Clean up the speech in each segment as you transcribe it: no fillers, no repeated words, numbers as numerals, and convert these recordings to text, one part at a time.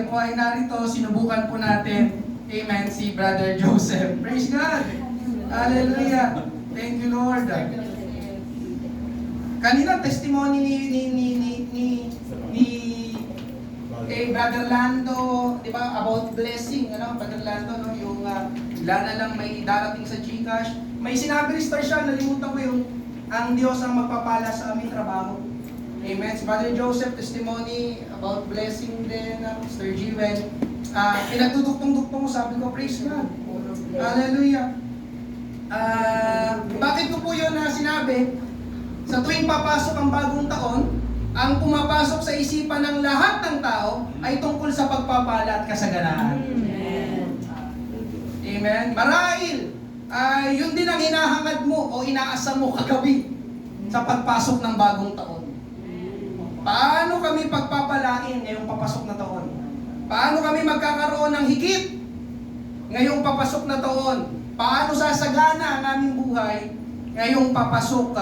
tayo po ay narito, sinubukan po natin, amen, si Brother Joseph. Praise God! Hallelujah! Thank you, Lord. Kanina, testimony Brother Lando, di ba, about blessing, Brother Lando, no, yung lana lang may darating sa GCash. May sinabi ni Star siya, nalimutan ko yung, ang Diyos ang magpapala sa aming trabaho. Amen. Si Brother Joseph, testimony about blessing din, Sir Jiwen. Pinagdudugtong-dugtong ko, sabi ko, praise God. Hallelujah. Bakit ko po yun na sinabi? Sa tuwing papasok ang bagong taon, ang pumapasok sa isipan ng lahat ng tao ay tungkol sa pagpapala at kasaganaan. Amen. Marahil, yun din ang hinahangad mo o inaasam mo kagabi sa pagpasok ng bagong taon. Paano kami pagpapalain ngayong papasok na taon? Paano kami magkakaroon ng higit ngayong papasok na taon? Paano sasagana ang aming buhay ngayong papasok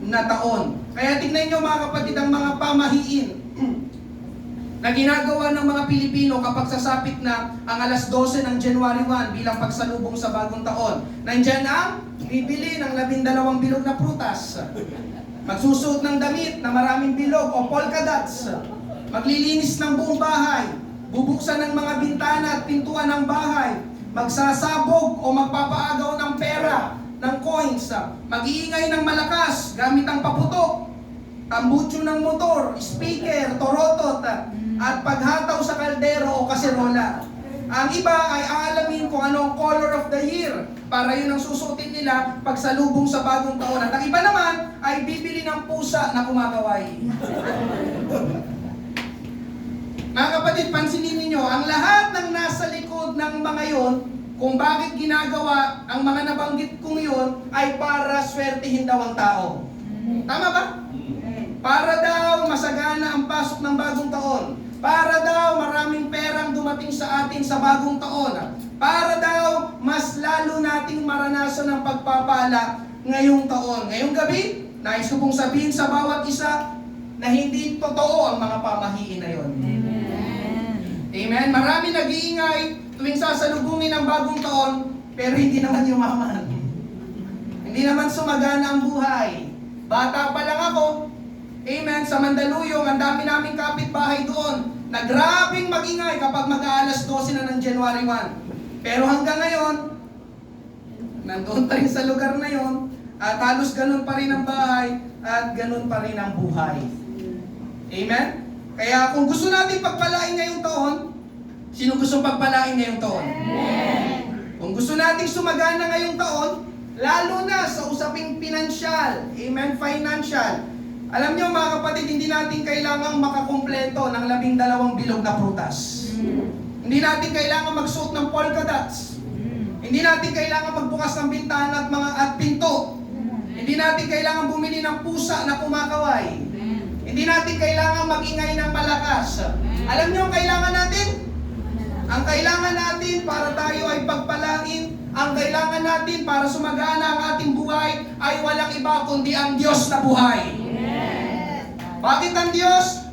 na taon? Kaya tignan nyo mga kapatid ang mga pamahiin na ginagawa ng mga Pilipino kapag sasapit na ang alas 12 ng January 1 bilang pagsalubong sa bagong taon. Nandyan ang bibili ng 12 bilog na prutas. Magsusuot ng damit na maraming bilog o polka dots. Maglilinis ng buong bahay. Bubuksan ng mga bintana at pintuan ng bahay. Magsasabog o magpapaagaw ng pera, ng coins. Mag-iingay ng malakas gamit ang paputok, tambutso ng motor, speaker, torotot, at paghataw sa kaldero o kaserola. Ang iba ay aalamin kung anong color of the year para yun ang susuotin nila pagsalubong sa bagong taon. At ang iba naman ay bibili ng pusa na kumakaway. Mga kapatid, pansinin ninyo, ang lahat ng nasa likod ng mga yon, kung bakit ginagawa ang mga nabanggit kong yon, ay para swertihin daw ang tao. Tama ba? Para daw masagana ang pasok ng bagong taon. Para daw maraming perang dumating sa atin sa bagong taon. Para daw mas lalo nating maranasan ang pagpapala ngayong taon. Ngayong gabi, nais ko pong sabihin sa bawat isa na hindi totoo ang mga pamahiin na yon. Amen. Marami nag-iingay tuwing sasalubungin ang bagong taon, pero hindi naman yumaman. Hindi naman sumagana ang buhay. Bata pa lang ako, amen, sa Mandaluyong, ang dami naming kapitbahay doon, na grabing mag-ingay kapag mag-aalas 12 na ng January 1. Pero hanggang ngayon, nandoon pa rin sa lugar na yon, at halos ganun pa rin ang bahay, at ganun pa rin ang buhay. Amen? Kaya kung gusto natin pagpalain ngayong taon, sino gusto pagpalain ngayong taon? Amen. Kung gusto nating sumagana ngayong taon, lalo na sa usaping pinansyal, amen, financial. Alam nyo mga kapatid, hindi natin kailangang makakumpleto ng 12 bilog na prutas. Hindi natin kailangan magsuot ng polka dots. Hindi natin kailangan magbukas ng bintana at pinto. Hindi natin kailangan bumili ng pusa na kumakaway. Hindi natin kailangan mag-ingay ng malakas. Alam nyo ang kailangan natin? Ang kailangan natin para tayo ay pagpalain, ang kailangan natin para sumagana ang ating buhay ay walang iba kundi ang Diyos na buhay. Bakit ang Diyos?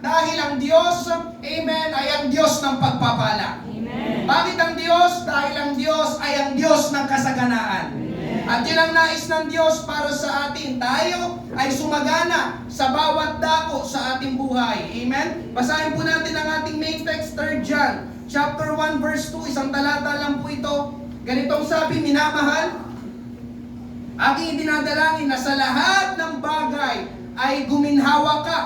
Dahil ang Diyos, amen, ay ang Diyos ng pagpapala. Amen. Bakit ang Diyos? Dahil ang Diyos ay ang Diyos ng kasaganaan. Amen. At yun ang nais ng Diyos para sa atin. Tayo ay sumagana sa bawat dako sa ating buhay. Amen? Basahin po natin ang ating main text, 3 John, chapter 1, verse 2. Isang talata lang po ito. Ganitong sabi, minamahal, aking idinadalangin na sa lahat ng bagay ay guminhawa ka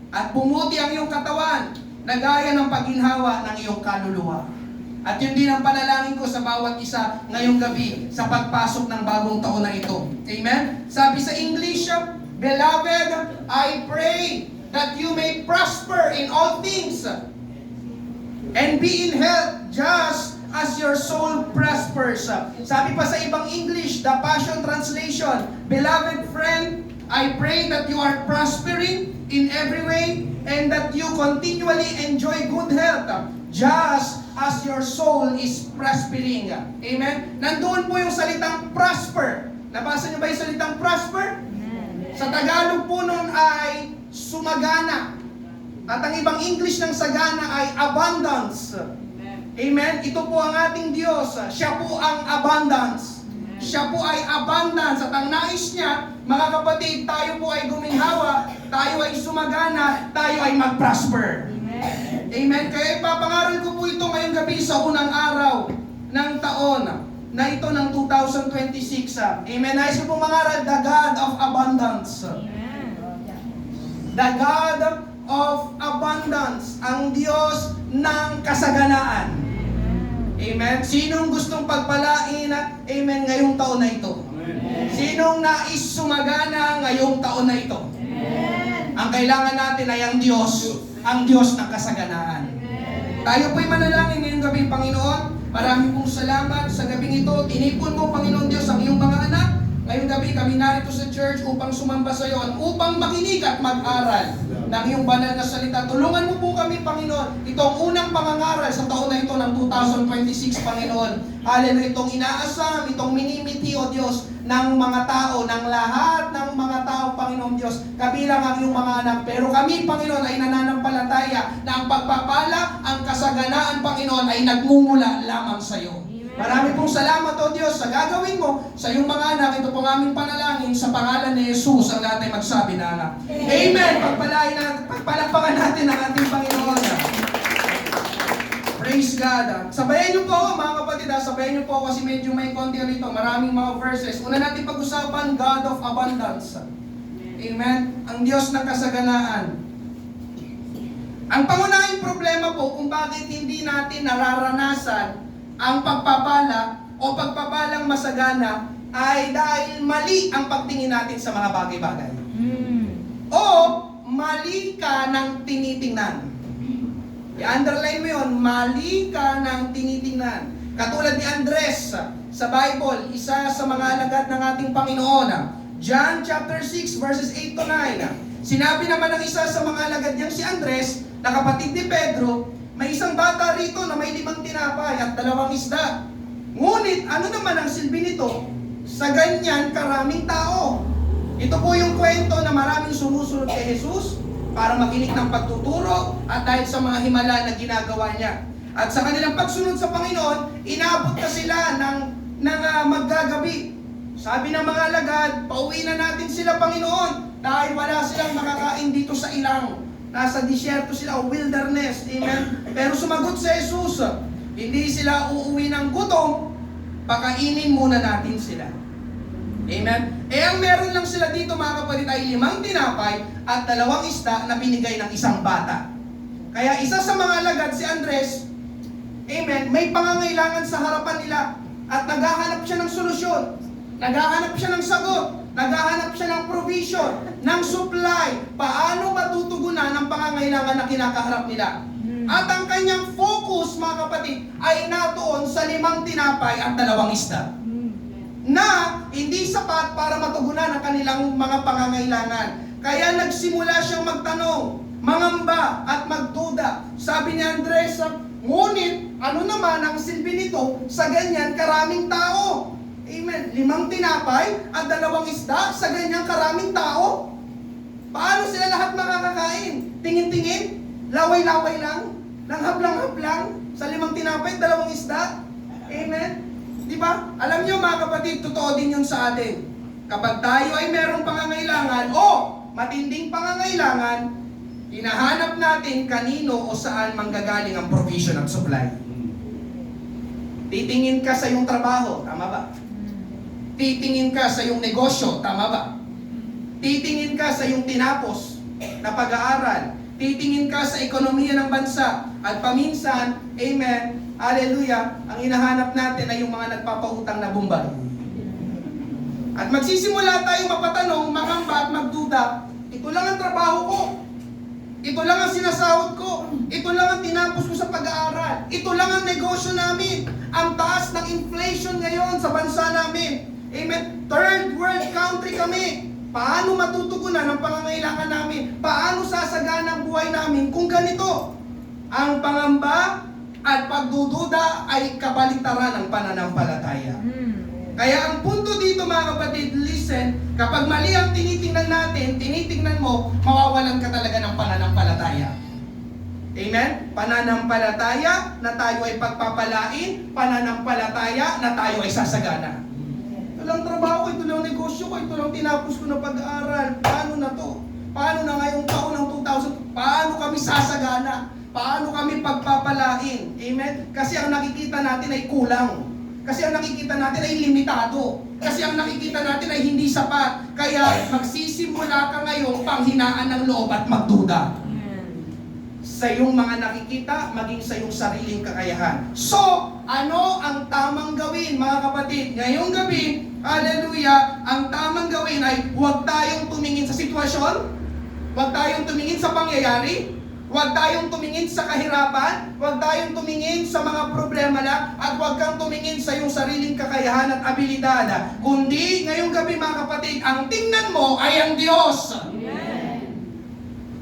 at bumuti ang iyong katawan na gaya ng pagginhawa ng iyong kaluluwa. At yun din ang panalangin ko sa bawat isa ngayong gabi sa pagpasok ng bagong taon na ito. Amen? Sabi sa English, Beloved, I pray that you may prosper in all things and be in health just as your soul prospers. Sabi pa sa ibang English, the Passion Translation, Beloved friend, I pray that you are prospering in every way and that you continually enjoy good health just as your soul is prospering. Amen? Nandoon po yung salitang prosper. Nabasa niyo ba yung salitang prosper? Sa Tagalog po nun ay sumagana. At ang ibang English ng sagana ay abundance. Amen? Ito po ang ating Diyos. Siya po ang abundance. Siya po ay abundance. At ang nais niya, mga kapatid, tayo po ay guminhawa, tayo ay sumagana, tayo ay mag-prosper. Amen? Kaya ipapangaral ko po ito ngayong gabi sa unang araw ng taon na ito ng 2026. Amen? Nais ko pong mangaral, the God of abundance. The God of abundance. Ang Diyos ng kasaganaan. Amen? Sinong gustong pagpalain, amen, ngayong taon na ito? Amen. Sinong nais sumagana ngayong taon na ito? Amen. Ang kailangan natin ay ang Diyos ng kasaganaan. Amen. Tayo po'y manalangin ngayong gabi, Panginoon. Maraming pong salamat sa gabing ito. Tinipon mo, Panginoon Diyos, ang iyong mga anak. Ngayong gabi kami narito sa church upang sumamba sa iyo at upang makinig at mag-aral ng iyong banal na salita. Tulungan mo po kami, Panginoon, itong unang pangangaral sa taon na ito ng 2026, Panginoon. Hallelujah, itong inaasam, itong minimiti, O Diyos, ng mga tao, ng lahat ng mga tao, Panginoon Diyos, kabilang ang iyong mga anak. Pero kami, Panginoon, ay nananampalataya na ang pagpapala, ang kasaganaan, Panginoon, ay nagmumula lamang sa iyo. Marami pong salamat, O Diyos, sa gagawin mo sa iyong mga anak. Ito pong aming panalangin sa pangalan ni Jesus. Ang lahat ay magsabi na Amen! Pagpalakpakan natin ang ating Panginoon. Praise God. Sabayan niyo po, mga kapatid, sabayan niyo po kasi medyo may konti rito. Maraming mga verses. Una natin pag-usapan, God of abundance. Amen? Ang Diyos ng kasaganaan. Ang pangunahing problema po kung bakit hindi natin nararanasan ang pagpapala o pagpapalang masagana ay dahil mali ang pagtingin natin sa mga bagay-bagay. O mali ka ng tinitingnan. I-underline mo yun, mali ka ng tinitingnan. Katulad ni Andres sa Bible, isa sa mga alagad ng ating Panginoon. John chapter 6 verses 8 to 9. Sinabi naman ng isa sa mga alagad niyang si Andres, na kapatid ni Pedro, may isang bata rito na may 5 tinapay at 2 isda. Ngunit ano naman ang silbi nito sa ganyan karaming tao? Ito po yung kwento na maraming sumusunod kay Jesus para makinig ng pagtuturo at dahil sa mga himala na ginagawa niya. At sa kanilang pagsunod sa Panginoon, inabot na sila ng maggagabi. Sabi ng mga alagad, pauwi na natin sila, Panginoon, dahil wala silang makakain dito sa ilang. Nasa disyerto sila o wilderness. Amen? Pero sumagot si Jesus, hindi sila uuwi ng gutom, pakainin muna natin sila. Amen? Ang meron lang sila dito, mga kapatid, ay 5 tinapay at 2 isda na binigay ng isang bata. Kaya isa sa mga alagad, si Andres, amen, may pangangailangan sa harapan nila at naghahanap siya ng solusyon. Naghahanap siya ng sagot. Naghahanap siya ng provision, ng supply, paano matutugunan ang pangangailangan na kinakaharap nila. At ang kanyang focus, mga kapatid, ay natuon sa 5 tinapay at 2 isda. Na hindi sapat para matugunan ang kanilang mga pangangailangan. Kaya nagsimula siyang magtanong, mangamba at magduda. Sabi ni Andres, ngunit ano naman ang silbi nito sa ganyan karaming tao? Amen. 5 tinapay at 2 isda sa ganyang karaming tao. Paano sila lahat makakakain? Tingin-tingin? Laway-laway lang? Langhap-langhap sa 5 tinapay at 2 isda? Amen. Di ba? Alam niyo, mga kapatid, totoo din yun sa atin. Kapag tayo ay merong pangangailangan o matinding pangangailangan, hinahanap natin kanino o saan manggagaling ang provision at supply. Titingin ka sa iyong trabaho, tama ba? Titingin ka sa iyong negosyo, tama ba? Titingin ka sa iyong tinapos na pag-aaral. Titingin ka sa ekonomiya ng bansa. At paminsan, amen, hallelujah, ang hinahanap natin ay yung mga nagpapautang na bumbay. At magsisimula tayong mapatanong, mangamba at magduda, ito lang ang trabaho ko. Ito lang ang sinasahod ko. Ito lang ang tinapos ko sa pag-aaral. Ito lang ang negosyo namin. Ang taas ng inflation ngayon sa bansa namin. Amen. Third world country kami. Paano matutugunan ang pangangailangan namin? Paano sasagana ang buhay namin kung ganito? Ang pangamba at pagdududa ay kabaliktaran ng pananampalataya. Kaya ang punto dito, mga kapatid, listen, kapag mali ang tinitingnan natin, tinitingnan mo, mawawalan ka talaga ng pananampalataya. Amen? Pananampalataya na tayo ay pagpapalain, pananampalataya na tayo ay sasagana. Ito lang trabaho ko, ito lang negosyo ko, ito lang tinapos ko na pag-aaral. Paano na to? Paano na ngayong taon ng 2000? Paano kami sasagana? Paano kami pagpapalain? Amen? Kasi ang nakikita natin ay kulang. Kasi ang nakikita natin ay limitado. Kasi ang nakikita natin ay hindi sapat. Kaya magsisimula ka ngayon panghinaan ng loob at magduda. Sa iyong mga nakikita, maging sa iyong sariling kakayahan. So, ano ang tamang gawin, mga kapatid? Ngayong gabi, hallelujah, ang tamang gawin ay huwag tayong tumingin sa sitwasyon, huwag tayong tumingin sa pangyayari, huwag tayong tumingin sa kahirapan, huwag tayong tumingin sa mga problema na, at huwag kang tumingin sa iyong sariling kakayahan at abilidad. Kundi, ngayong gabi, mga kapatid, ang tingnan mo ay ang Diyos.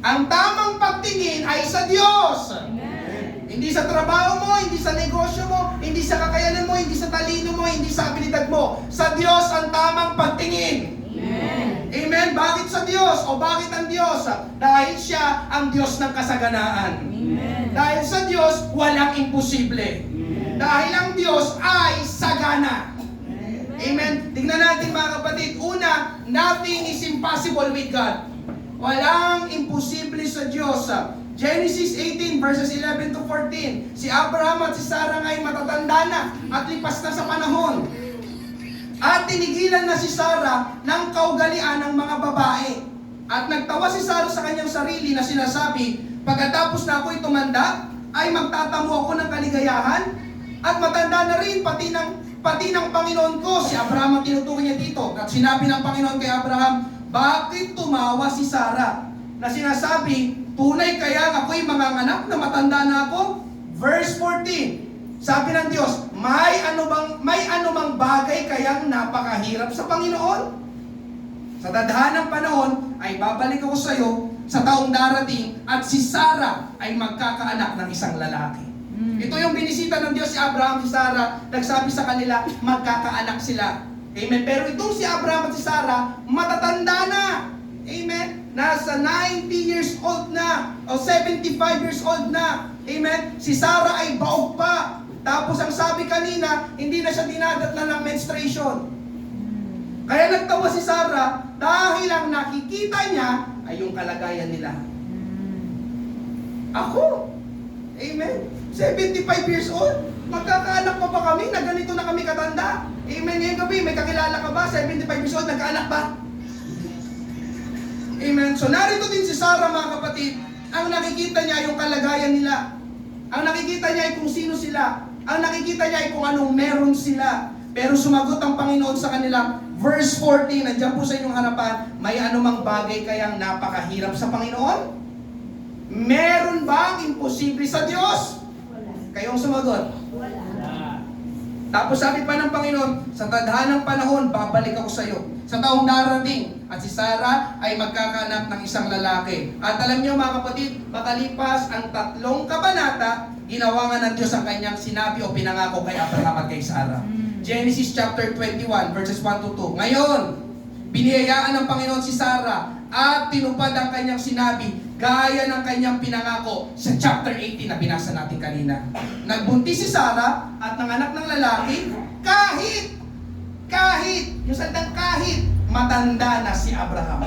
Ang tamang pagtingin ay sa Diyos. Amen. Hindi sa trabaho mo, hindi sa negosyo mo, hindi sa kakayanan mo, hindi sa talino mo, hindi sa abilidad mo. Sa Diyos ang tamang pagtingin. Amen. Amen. Bakit sa Diyos? O bakit ang Diyos? Dahil siya ang Diyos ng kasaganaan. Amen. Dahil sa Diyos, walang imposible. Amen. Dahil ang Diyos ay sagana. Amen. Amen. Tingnan natin, mga kapatid. Una, nothing is impossible with God. Walang imposible sa Diyos. Genesis 18 verses 11 to 14. Si Abraham at si Sarah nga'y matatanda na at lipas na sa panahon. At tinigilan na si Sarah ng kaugalian ng mga babae. At nagtawa si Sarah sa kanyang sarili na sinasabi, pagkatapos na ako'y tumanda, ay magtatamo ako ng kaligayahan at matanda na rin pati ng Panginoon ko. Si Abraham ang tinutukoy niya dito. At sinabi ng Panginoon kay Abraham, bakit tumawa si Sarah na sinasabi, tunay kaya ako'y manganganak na matanda na ako? Verse 14, sabi ng Diyos, may anumang bagay kayang napakahirap sa Panginoon? Sa tadhanang panahon ay babalik ako sa iyo sa taong darating at si Sarah ay magkakaanak ng isang lalaki. Ito yung binisita ng Diyos si Abraham, si Sarah, nagsabi sa kanila, magkakaanak sila. Amen. Pero itong si Abraham at si Sarah, matatanda na. Amen. Nasa 90 years old na, o 75 years old na. Amen. Si Sarah ay baog pa. Tapos ang sabi kanina, hindi na siya dinadatnan ng menstruation. Kaya nagtawa si Sarah dahil ang nakikita niya ay yung kalagayan nila. Ako? Amen. 75 years old? Magkakaanak pa ba kami na ganito na kami katanda? Amen. Ngayong gabi, may kakilala ka ba? 75 years old, nagkaanak ba? Amen. So narito din si Sarah, mga kapatid. Ang nakikita niya yung kalagayan nila. Ang nakikita niya ay kung sino sila. Ang nakikita niya ay kung anong meron sila. Pero sumagot ang Panginoon sa kanila. Verse 14, nandiyan po sa inyong harapan, may anumang bagay kayang napakahirap sa Panginoon? Meron ba ang imposible sa Diyos? Kayong sumagot. Wala. Tapos sabi pa ng Panginoon, sa tadhanang panahon, babalik ako sa iyo. Sa taong darating, at si Sarah ay magkakanak ng isang lalaki. At alam niyo, mga kapatid, makalipas ang 3 kabanata, ginawa nga ng Diyos ang kanyang sinabi o pinangako kay Abraham at kay Sarah. Genesis chapter 21, verses 1 to 2. Ngayon, biniyayaan ng Panginoon si Sarah at tinupad ang kanyang sinabi gaya ng kanyang pinangako sa chapter 18 na binasa natin kanina. Nagbuntis si Sarah at nanganak ng lalaki kahit, yung salitang kahit, matanda na si Abraham.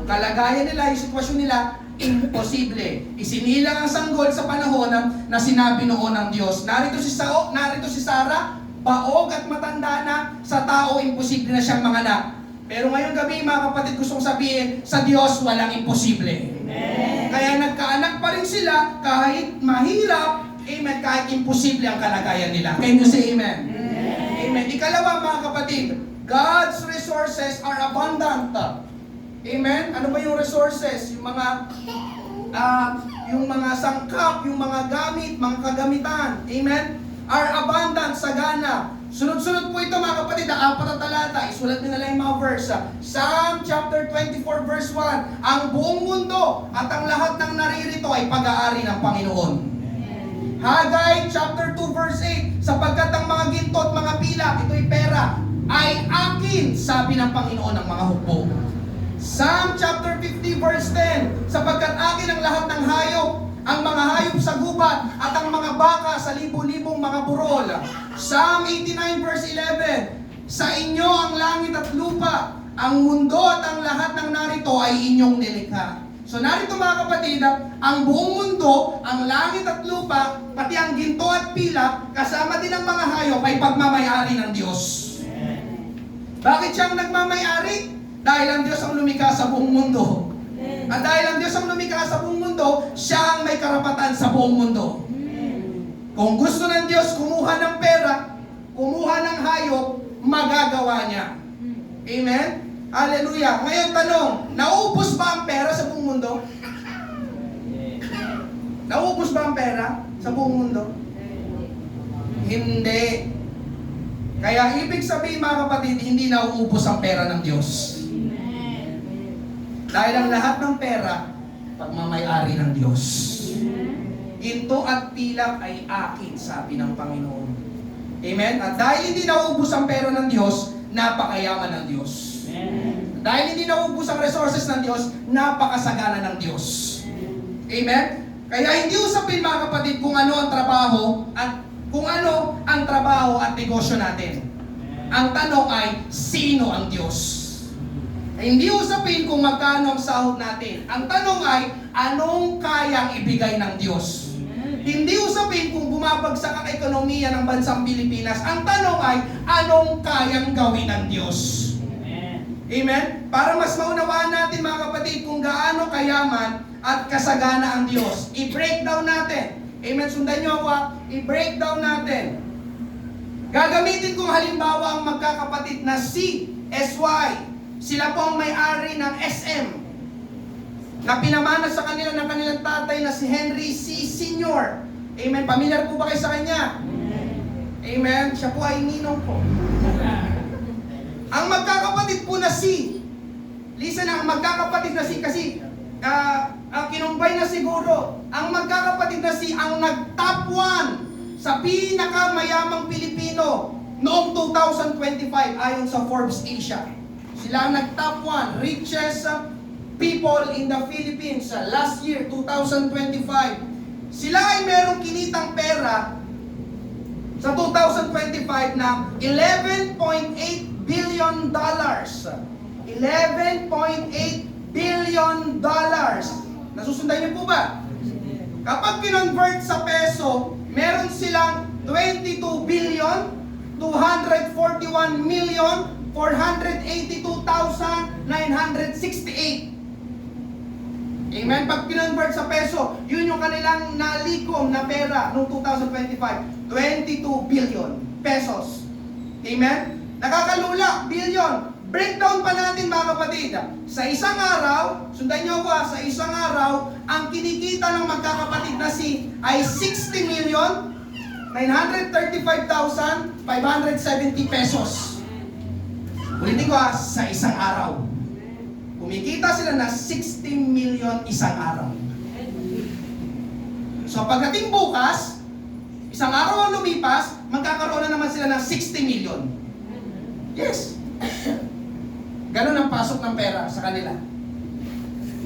Kalagayan nila, yung sitwasyon nila, imposible. Isinilang ang sanggol sa panahon na sinabi noon ng Diyos. Narito si Sarah, baog at matanda na, sa tao imposible na siyang manganak. Pero ngayong gabi, mga kapatid, gustong sabihin, sa Diyos walang imposible. Amen. Kaya nagkaanak pa rin sila kahit mahirap, amen, kahit imposible ang kalagayan nila. Can you say amen? Amen. Amen. Ikalawa, mga kapatid, God's resources are abundant. Amen? Ano ba yung resources? Yung mga sangkap, yung mga gamit, mga kagamitan. Amen? Are abundant, sagana. Sunod-sunod po ito, mga kapatid, ang 4 na talata. Isulat nyo na lang yung mga verse. Psalm chapter 24 verse 1. Ang buong mundo at ang lahat ng naririto ay pag-aari ng Panginoon. Haggai chapter 2 verse 8. Sapagkat ang mga ginto at mga pilak, ito'y pera, ay akin, sabi ng Panginoon ng mga hukbo. Psalm chapter 50 verse 10. Sapagkat akin ang lahat ng hayop ang mga hayop sa gubat, at ang mga baka sa libo-libong mga burol. Psalm 89 verse 11, sa inyo ang langit at lupa, ang mundo at ang lahat ng narito ay inyong nilikha. So narito mga kapatid, ang buong mundo, ang langit at lupa, pati ang ginto at pilak, kasama din ang mga hayop ay pagmamayari ng Diyos. Bakit siyang nagmamayari? Dahil ang Diyos ang lumikha sa buong mundo. At dahil ang Diyos ang lumikha sa buong mundo, siya ang may karapatan sa buong mundo. Kung gusto ng Diyos kumuha ng pera, kumuha ng hayop, magagawa niya. Amen? Hallelujah. Ngayon tanong, nauubos ba ang pera sa buong mundo? Nauubos ba ang pera sa buong mundo? Hindi. Kaya ibig sabihin mga kapatid, hindi nauubos ang pera ng Diyos. Dahil ang lahat ng pera, pagmamayari ng Diyos. Ginto at pilak ay akin, sabi ng Panginoon. Amen? At dahil hindi nauubos ang pera ng Diyos, napakayaman ng Diyos. Dahil hindi nauubos ang resources ng Diyos, napakasagana ng Diyos. Amen? Kaya hindi usapin mga kapatid kung ano ang trabaho at negosyo natin. Ang tanong ay, sino ang Diyos? Hindi usapin kung magkano ang sahod natin. Ang tanong ay, anong kayang ibigay ng Diyos? Hindi usapin kung bumabagsak ang ekonomiya ng bansang Pilipinas. Ang tanong ay, anong kayang gawin ng Diyos? Amen? Para mas maunawaan natin mga kapatid kung gaano kayaman at kasagana ang Diyos. I-breakdown natin. Amen? Sundan nyo ako. I-breakdown natin. Gagamitin kong halimbawa ang magkakapatid na si SY. Sila po ang may-ari ng SM na pinamana sa kanila ng kanilang tatay na si Henry C. Sr. Amen? Pamilyar po ba kayo sa kanya? Amen? Siya po ay ninong po. Ang magkakapatid po na si, listen, ang magkakapatid na si, kasi kinumbay na siguro, ang magkakapatid na si ang nag-top 1 sa pinakamayamang Pilipino noong 2025 ayon sa Forbes Asia. Sila ang nag-top 1 richest people in the Philippines last year, 2025. Sila ay merong kinitang pera sa 2025 na $11.8 billion. $11.8 billion. Nasusundan niyo po ba? Kapag kinonvert sa peso, meron silang 22 billion 241 million 482,968. Amen? Pag kinonvert sa peso, yun yung kanilang nalikom na pera noong 2025. 22 billion pesos. Amen? Nakakalula, billion. Breakdown pa natin mga kapatid. Sa isang araw, sundan nyo ako sa isang araw, ang kinikita ng magkakapatid na si ay 60,935,570 pesos. Ulitin ko sa isang araw. Kumikita sila na 60 million isang araw. So pagdating bukas, isang araw ang lumipas, magkakaroon na naman sila ng 60 million. Yes. Ganun ang pasok ng pera sa kanila.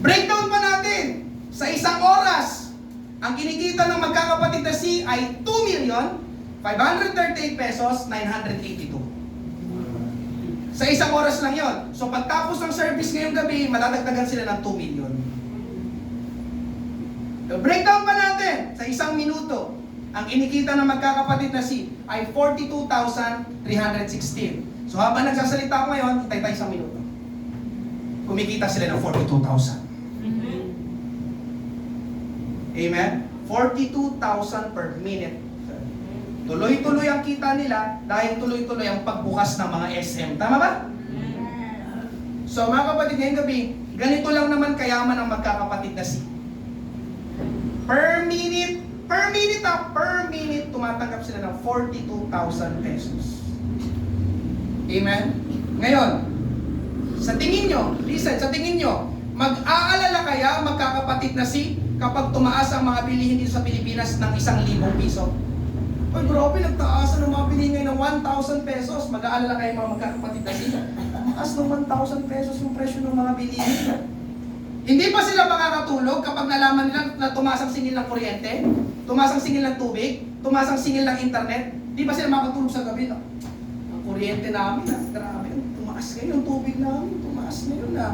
Breakdown pa natin. Sa isang oras, ang kinikita ng magkakapatid na si ay 2,538 pesos 982. Sa isang oras lang yon. So pagtapos ng service ngayong gabi, madadagdagan sila ng 2 million. So, breakdown pa natin. Sa isang minuto, ang kinikita ng magkakapatid na si ay 42,316. So habang nagsasalita ako ngayon, hintay tayo isang minuto. Kumikita sila ng 42,000. Amen? 42,000 per minute. Tuloy-tuloy ang kita nila dahil tuloy-tuloy ang pagbukas ng mga SM. Tama ba? So mga kapatid, ngayong gabi, ganito lang naman kayaman ang magkakapatid na si. Per minute, tumatanggap sila ng 42,000 pesos. Amen? Ngayon, sa tingin nyo, mag-aalala kaya magkakapatid na si kapag tumaas ang mga bilihin dito sa Pilipinas ng 1,000 piso? Ay, grabe, nagtaasan ng mga bilihin ngayon ng 1,000 pesos. Mag-aalala kayo mga magkakapatid na si. Tumaas ng 1,000 pesos yung presyo ng mga bilihin. Hindi pa sila makakatulog kapag nalaman nila na tumaas ang singil ng kuryente, tumaas ang singil ng tubig, tumaas ang singil ng internet. Hindi pa sila makakatulog sa gabi. Ang kuryente namin, grabe, tumaas ngayon, ang tubig namin, tumaas ngayon na.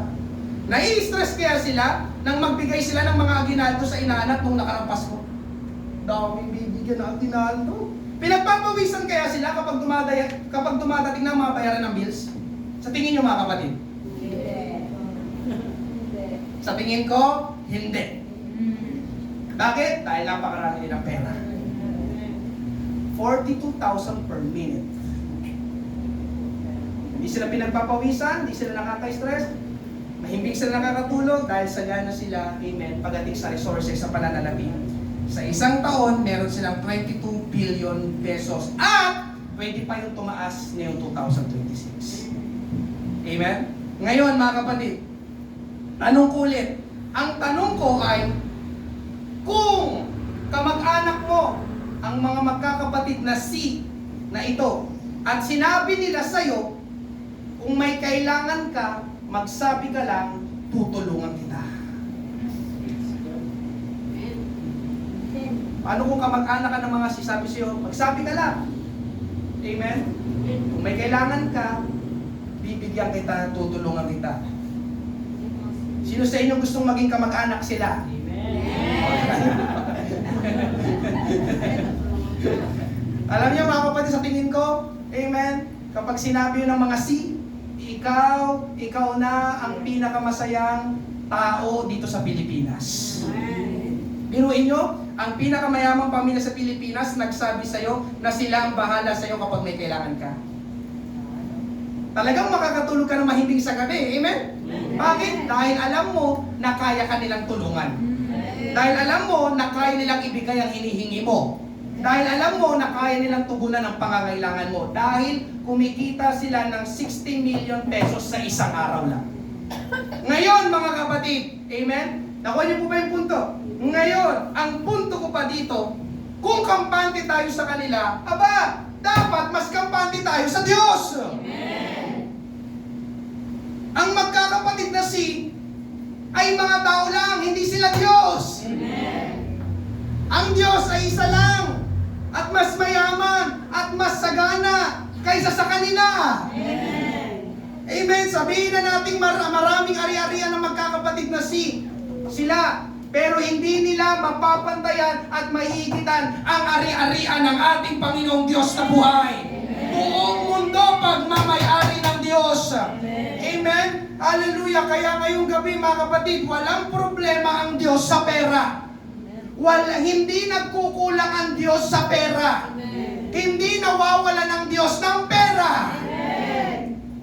Nai-stress kaya sila nang magbigay sila ng mga aginaldo sa inaanak nung nakaraang ko. Daming bibigyan ng aginaldo. Pinagpapawisan kaya sila kapag dumadating na mga bayaran ng bills? Sa tingin nyo mga kapatid? Sa tingin ko, hindi. Bakit? Dahil napakarami nilang pera. 42,000 per minute. Hindi sila pinagpapawisan, hindi sila nakaka-stress, mahimbing sila nakakatulog dahil sagana sila, amen, pagdating sa resources sa pananalapi. Sa isang taon, meron silang 22 billion pesos at pwede pa yung tumaas ngayong 2026. Amen? Ngayon mga kapatid, tanong ko ulit. Ang tanong ko ay, kung kamag-anak mo ang mga magkakapatid na na ito, at sinabi nila sa'yo, kung may kailangan ka, magsabi ka lang, tutulungan kita. Paano kung kamag-anak ka ng mga sabi sa'yo, magsabi ka lang. Amen? Kung may kailangan ka, bibigyan kita, tutulungan kita. Sino sa inyo gustong maging kamag-anak sila? Amen. Alam niyo mga kapatid, sa tingin ko, amen, kapag sinabi yun ng mga ikaw na ang pinakamasayang tao dito sa Pilipinas. Biruin nyo, ang pinakamayamang pamilya sa Pilipinas nagsabi sa'yo na sila ang bahala sa'yo kapag may kailangan ka. Talagang makakatulog ka na mahimbing sa gabi. Amen? Bakit? Dahil alam mo na kaya ka nilang tulungan. Dahil alam mo na kaya nilang ibigay ang hinihingi mo. Dahil alam mo na kaya nilang tugunan ang pangangailangan mo. Dahil kumikita sila ng 60 million pesos sa isang araw lang. Ngayon mga kapatid, amen? Nakuha niyo po ba yung punto? Ngayon, ang punto ko pa dito, kung kampante tayo sa kanila, aba, dapat mas kampante tayo sa Diyos. Amen. Ang magkakapatid na ay mga tao lang, hindi sila Diyos. Amen. Ang Diyos ay isa lang, at mas mayaman, at mas sagana kaysa sa kanila. Amen. Amen. Sabihin na natin maraming ari-arian ng magkakapatid na sila, pero hindi nila mapapantayan at maiigitan ang ari-arian ng ating Panginoong Diyos na buhay. Buong mundo pagmamay-ari ng Diyos. Amen? Hallelujah! Kaya ngayong gabi mga kapatid, walang problema ang Diyos sa pera. Hindi nagkukulang ang Diyos sa pera. Hindi nawawalan ang Diyos ng pera.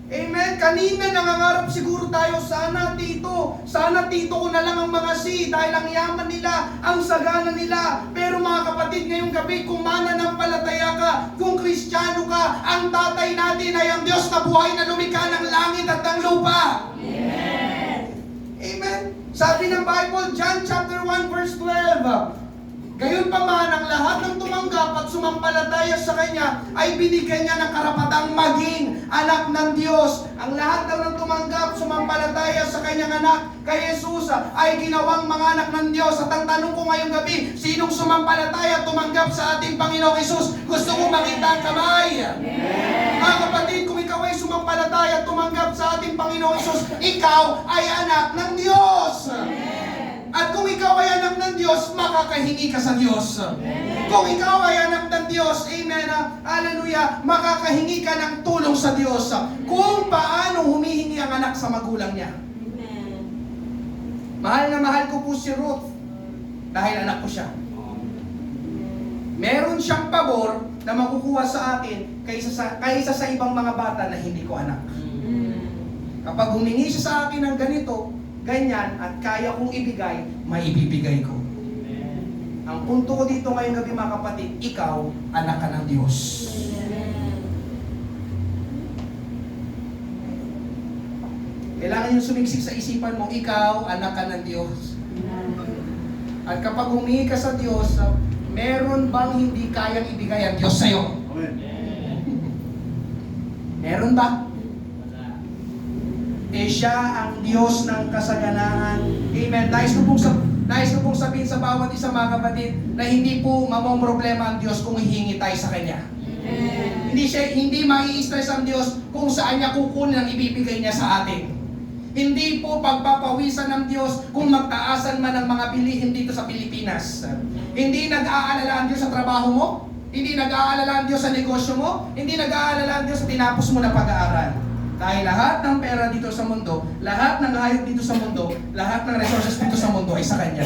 Amen. Kanina nangangarap siguro tayo, sana tito ko na lang ang mga dahil ang yaman nila, ang sagana nila. Pero mga kapatid, ngayong gabi, kung mananampalataya ka, kung Kristiyano ka, ang tatay natin ay ang Diyos na buhay na lumikha ng langit at ng lupa. Amen. Amen. Sabi ng Bible, John chapter 1 verse 12, gayon pa man, ang lahat ng tumanggap at sumampalataya sa Kanya ay binigyan niya ng karapatang maging anak ng Diyos. Ang lahat daw ng tumanggap, sumampalataya sa Kanyang anak, kay Jesus, ay ginawang mga anak ng Diyos. At ang tanong ko ngayong gabi, sinong sumampalataya at tumanggap sa ating Panginoong Jesus? Gusto ko makita ang kamay. Mga kapatid, kung ikaw ay sumampalataya at tumanggap sa ating Panginoong Jesus, ikaw ay anak ng Diyos. At kung ikaw ay anak ng Diyos, makakahingi ka sa Diyos. Amen. Kung ikaw ay anak ng Diyos, amen, hallelujah, makakahingi ka ng tulong sa Diyos. Kung paano humihingi ang anak sa magulang niya. Amen. Mahal na mahal ko po si Ruth dahil anak ko siya. Meron siyang pabor na makukuha sa akin kaysa sa ibang mga bata na hindi ko anak. Kapag humingi siya sa akin ng ganito, ganyan, at kaya kong ibigay, maibibigay ko. Amen. Ang punto ko dito ngayong gabi mga kapatid, ikaw, anak ka ng Diyos. Amen. Kailangan yung sumiksik sa isipan mo, ikaw, anak ka ng Diyos. Amen. At kapag humingi ka sa Diyos, meron bang hindi kayang ibigay ang Diyos sa'yo? Amen. Meron ba? Siya ang Diyos ng kasaganaan. Amen. Nais ko pong sabihin sa bawat isa mga kapatid na hindi po mamomroblema ang Diyos kung hihingi tayo sa Kanya. Amen. Hindi mai-stress ang Diyos kung saan niya kukunin ang ibibigay niya sa atin. Hindi po pagpapawisan ng Diyos kung magtaasan man ang mga bilihin dito sa Pilipinas. Hindi nag-aalala ang Diyos sa trabaho mo. Hindi nag-aalala ang Diyos sa negosyo mo. Hindi nag-aalala ang Diyos sa tinapos mo na pag-aaral. Dahil lahat ng pera dito sa mundo, lahat ng hayop dito sa mundo, lahat ng resources dito sa mundo ay sa Kanya.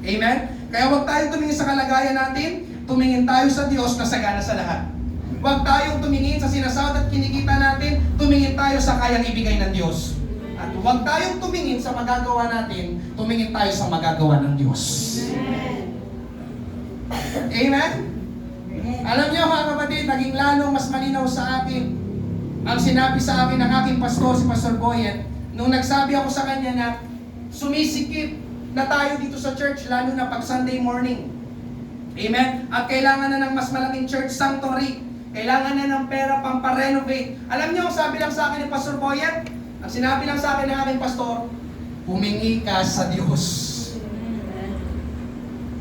Amen? Kaya huwag tayong tumingin sa kalagayan natin, tumingin tayo sa Diyos na sagana sa lahat. Huwag tayong tumingin sa sinasahod at kinikita natin, tumingin tayo sa kayang ibigay ng Diyos. At huwag tayong tumingin sa magagawa natin, tumingin tayo sa magagawa ng Diyos. Amen? Alam niyo mga kapatid, naging lalong mas malinaw sa akin ang sinabi sa akin ng aking pastor, si Pastor Boyet, nung nagsabi ako sa kanya na sumisikip na tayo dito sa church, lalo na pag Sunday morning. Amen? At kailangan na ng mas malaking church sanctuary. Kailangan na ng pera pang pa-renovate. Alam niyo, sabi lang sa akin ni Pastor Boyet, ang sinabi lang sa akin ng aking pastor, humingi ka sa Diyos.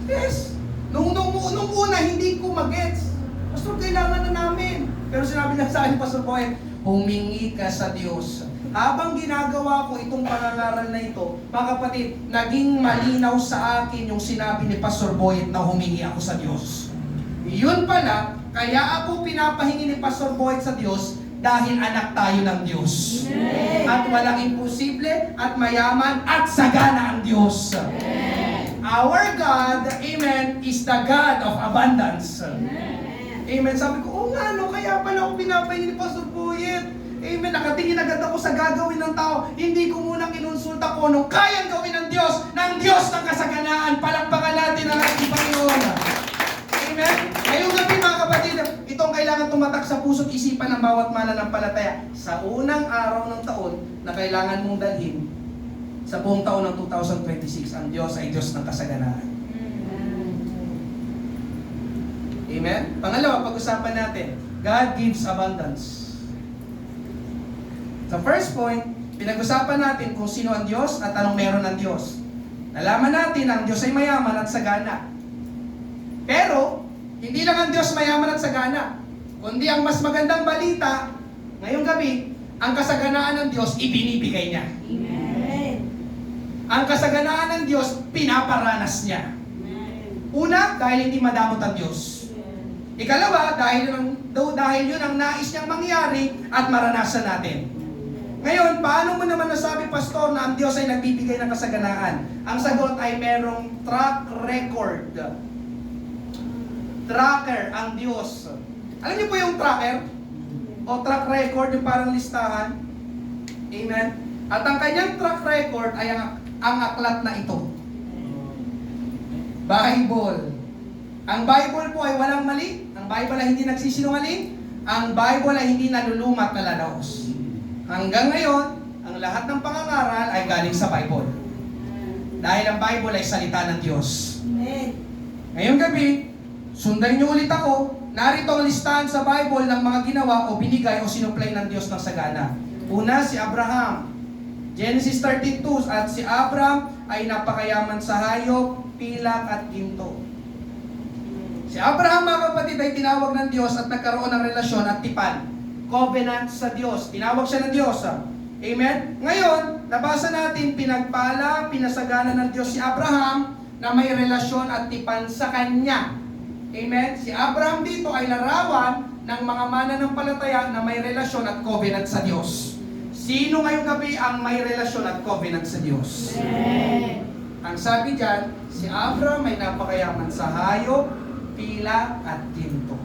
Yes. Nung una, hindi ko mag-gets. Pastor, kailangan na namin. Pero sinabi lang sa akin ni Pastor Boyet, humingi ka sa Diyos. Habang ginagawa ko itong pangangaral na ito, mga kapatid, naging malinaw sa akin yung sinabi ni Pastor Boyet na humingi ako sa Diyos. Yun pala, kaya ako pinapahingi ni Pastor Boyet sa Diyos dahil anak tayo ng Diyos. At walang imposible at mayaman at sagana ang Diyos. Our God, amen, is the God of abundance. Amen. Sabi ko, oo nga, no, kaya pala ako pinapahingi ni Pastor Boyet. Amen. Nakatingin agad ako sa gagawin ng tao. Hindi ko muna kinonsulta ko nung kayang gawin ng Diyos ng kasaganaan. Palakpakan natin ang ating Panginoon. Amen. Ngayong gabi mga kapatid, itong kailangan tumatak sa puso't isipan ng bawat mananampalataya sa unang araw ng taon na kailangan mong dalhin sa buong taon ng 2026. Ang Diyos ay Diyos ng kasaganaan. Amen? Pangalawa, pag-usapan natin, God gives abundance. Sa first point, pinag-usapan natin kung sino ang Diyos at anong meron ng Diyos. Nalaman natin ang Diyos ay mayaman at sagana. Pero, hindi lang ang Diyos mayaman at sagana, kundi ang mas magandang balita, ngayong gabi, ang kasaganaan ng Diyos, ibinibigay niya. Amen. Ang kasaganaan ng Diyos, pinaparanas niya. Una, dahil hindi madamot ang Diyos. Ikalawa, dahil yun ang nais niyang mangyari at maranasan natin. Ngayon, paano mo naman nasabi, Pastor, na ang Diyos ay nagbibigay ng kasaganaan? Ang sagot ay merong track record. Tracker ang Diyos. Alam niyo po yung tracker? O track record, yung parang listahan? Amen? At ang kanyang track record ay ang aklat na ito. Bible. Ang Bible po ay walang mali. Ang Bible ay hindi nagsisinungaling. Ang Bible ay hindi nalulumat na lalaos. Hanggang ngayon, ang lahat ng pangangaral ay galing sa Bible. Dahil ang Bible ay salita ng Diyos. Ngayong gabi, sundan niyo ulit ako. Narito ang listahan sa Bible ng mga ginawa o binigay o sinuplay ng Diyos ng sagana. Una, si Abraham. Genesis 13:2, at si Abraham ay napakayaman sa hayop, pilak at ginto. Si Abraham, mga kapatid, ay tinawag ng Diyos at nagkaroon ng relasyon at tipan. Covenant sa Diyos. Tinawag siya ng Diyos. Amen? Ngayon, nabasa natin, pinagpala, pinasagana ng Diyos si Abraham na may relasyon at tipan sa Kanya. Amen? Si Abraham dito ay larawan ng mga mananampalataya na may relasyon at covenant sa Diyos. Sino ngayong gabi ang may relasyon at covenant sa Diyos? Ang sabi dyan, si Abraham ay napakayaman sa hayop, pila at ginto.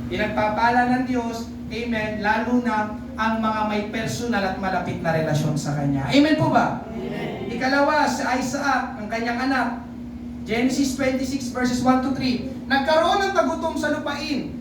Pinagpapala ng Diyos, amen, lalo na ang mga may personal at malapit na relasyon sa Kanya. Amen po ba? Amen. Ikalawa, si Isaac, ang kanyang anak. Genesis 26 verses 1-3. Nagkaroon ng tagutom sa lupain.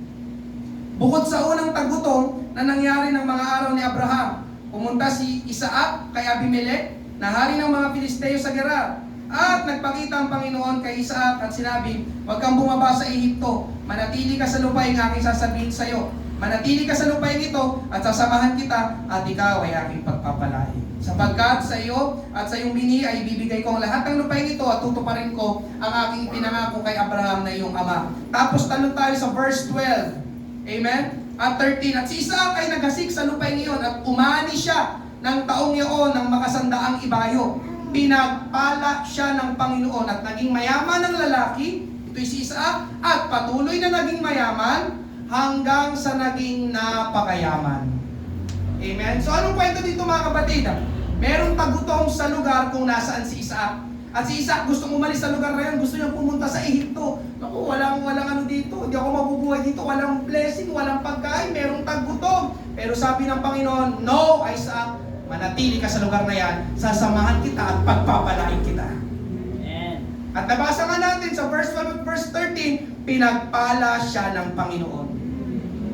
Bukod sa unang tagutom na nangyari ng mga araw ni Abraham, pumunta si Isaac kay Abimelech, na hari ng mga Filisteo sa Gerar. At nagpakita ang Panginoon kay Isaac at sinabi, huwag kang bumaba sa Ehipto, manatili ka sa lupain aking sasabihin sa iyo. Manatili ka sa lupain ito at sasamahan kita at ikaw ay aking pagpapalain. Sapagkat sa iyo at sa iyong bini ay ibibigay ko ang lahat ng lupain ito at tutuparin ko ang aking pinangako kay Abraham na iyong ama. Tapos tanong tayo sa verse 12. Amen? At 13. At si Isaac ay naghasik sa lupain iyon at umani siya ng taong iyon ng makasandaang ibayo. Pinagpala siya ng Panginoon at naging mayaman ng lalaki, ito'y si Isaac, at patuloy na naging mayaman hanggang sa naging napakayaman. Amen? So anong kwento dito mga kapatid? Merong tagutom sa lugar kung nasaan si Isaac. At si Isaac gustong umalis sa lugar na yun, gusto niyang pumunta sa Ehipto. Naku, walang ano dito, hindi ako mabubuhay dito, walang blessing, walang pagkain, merong tagutom. Pero sabi ng Panginoon, no, Isaac, manatili ka sa lugar na yan, sasamahan kita at pagpapalain kita. At nabasa nga natin sa verse 12 at verse 13, pinagpala siya ng Panginoon.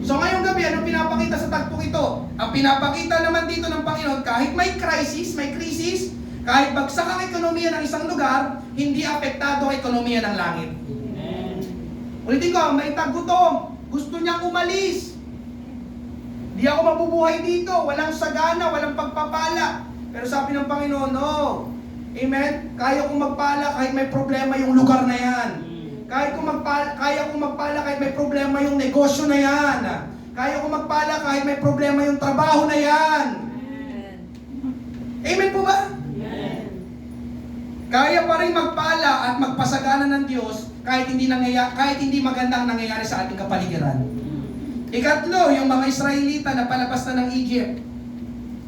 So ngayong gabi, anong pinapakita sa tagpong ito? Ang pinapakita naman dito ng Panginoon, kahit may crisis, kahit bagsak ang ekonomiya ng isang lugar, hindi apektado ang ekonomiya ng langit. Ulitin ko, may tagutom, gusto niyang umalis. Di ako mabubuhay dito, walang sagana, walang pagpapala. Pero sabi ng Panginoon, no. Amen? Kaya kong magpala kahit may problema yung lugar na yan. Kaya kong magpala kahit may problema yung negosyo na yan. Kaya kong magpala kahit may problema yung trabaho na yan. Amen po ba? Kaya pa rin magpala at magpasagana ng Diyos kahit hindi magandang nangyayari sa ating kapaligiran. Ikatlo, yung mga Israelita na palabas na ng Egypt.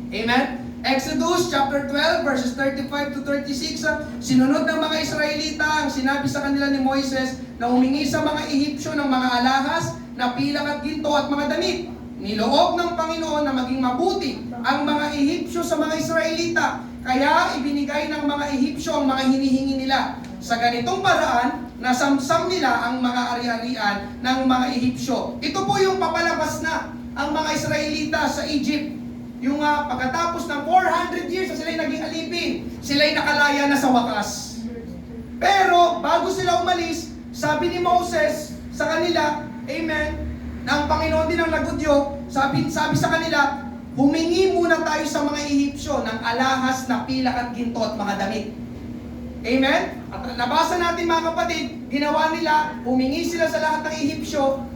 Amen? Exodus chapter 12 verses 35 to 36, sinunod ng mga Israelita ang sinabi sa kanila ni Moises na humingi sa mga Ehipsyo ng mga alahas na pilang at ginto at mga damit. Niloob ng Panginoon na maging mabuti ang mga Ehipsyo sa mga Israelita, kaya ibinigay ng mga Ehipsyo ang mga hinihingi nila. Sa ganitong paraan, nasamsam nila ang mga ari-arian ng mga Ehipsyo. Ito po yung papalabas na ang mga Israelita sa Egypt. Yung pagkatapos ng 400 years na sila'y naging alipin, sila'y nakalaya na sa wakas. Pero bago sila umalis, sabi ni Moses sa kanila, amen, na ang Panginoon din ang nagudyo, sabi sa kanila, humingi muna tayo sa mga Ehipsyo ng alahas na pilak at ginto at mga damit. Amen? At nabasa natin mga kapatid, ginawa nila, humingi sila sa lahat ng Ehipsyo.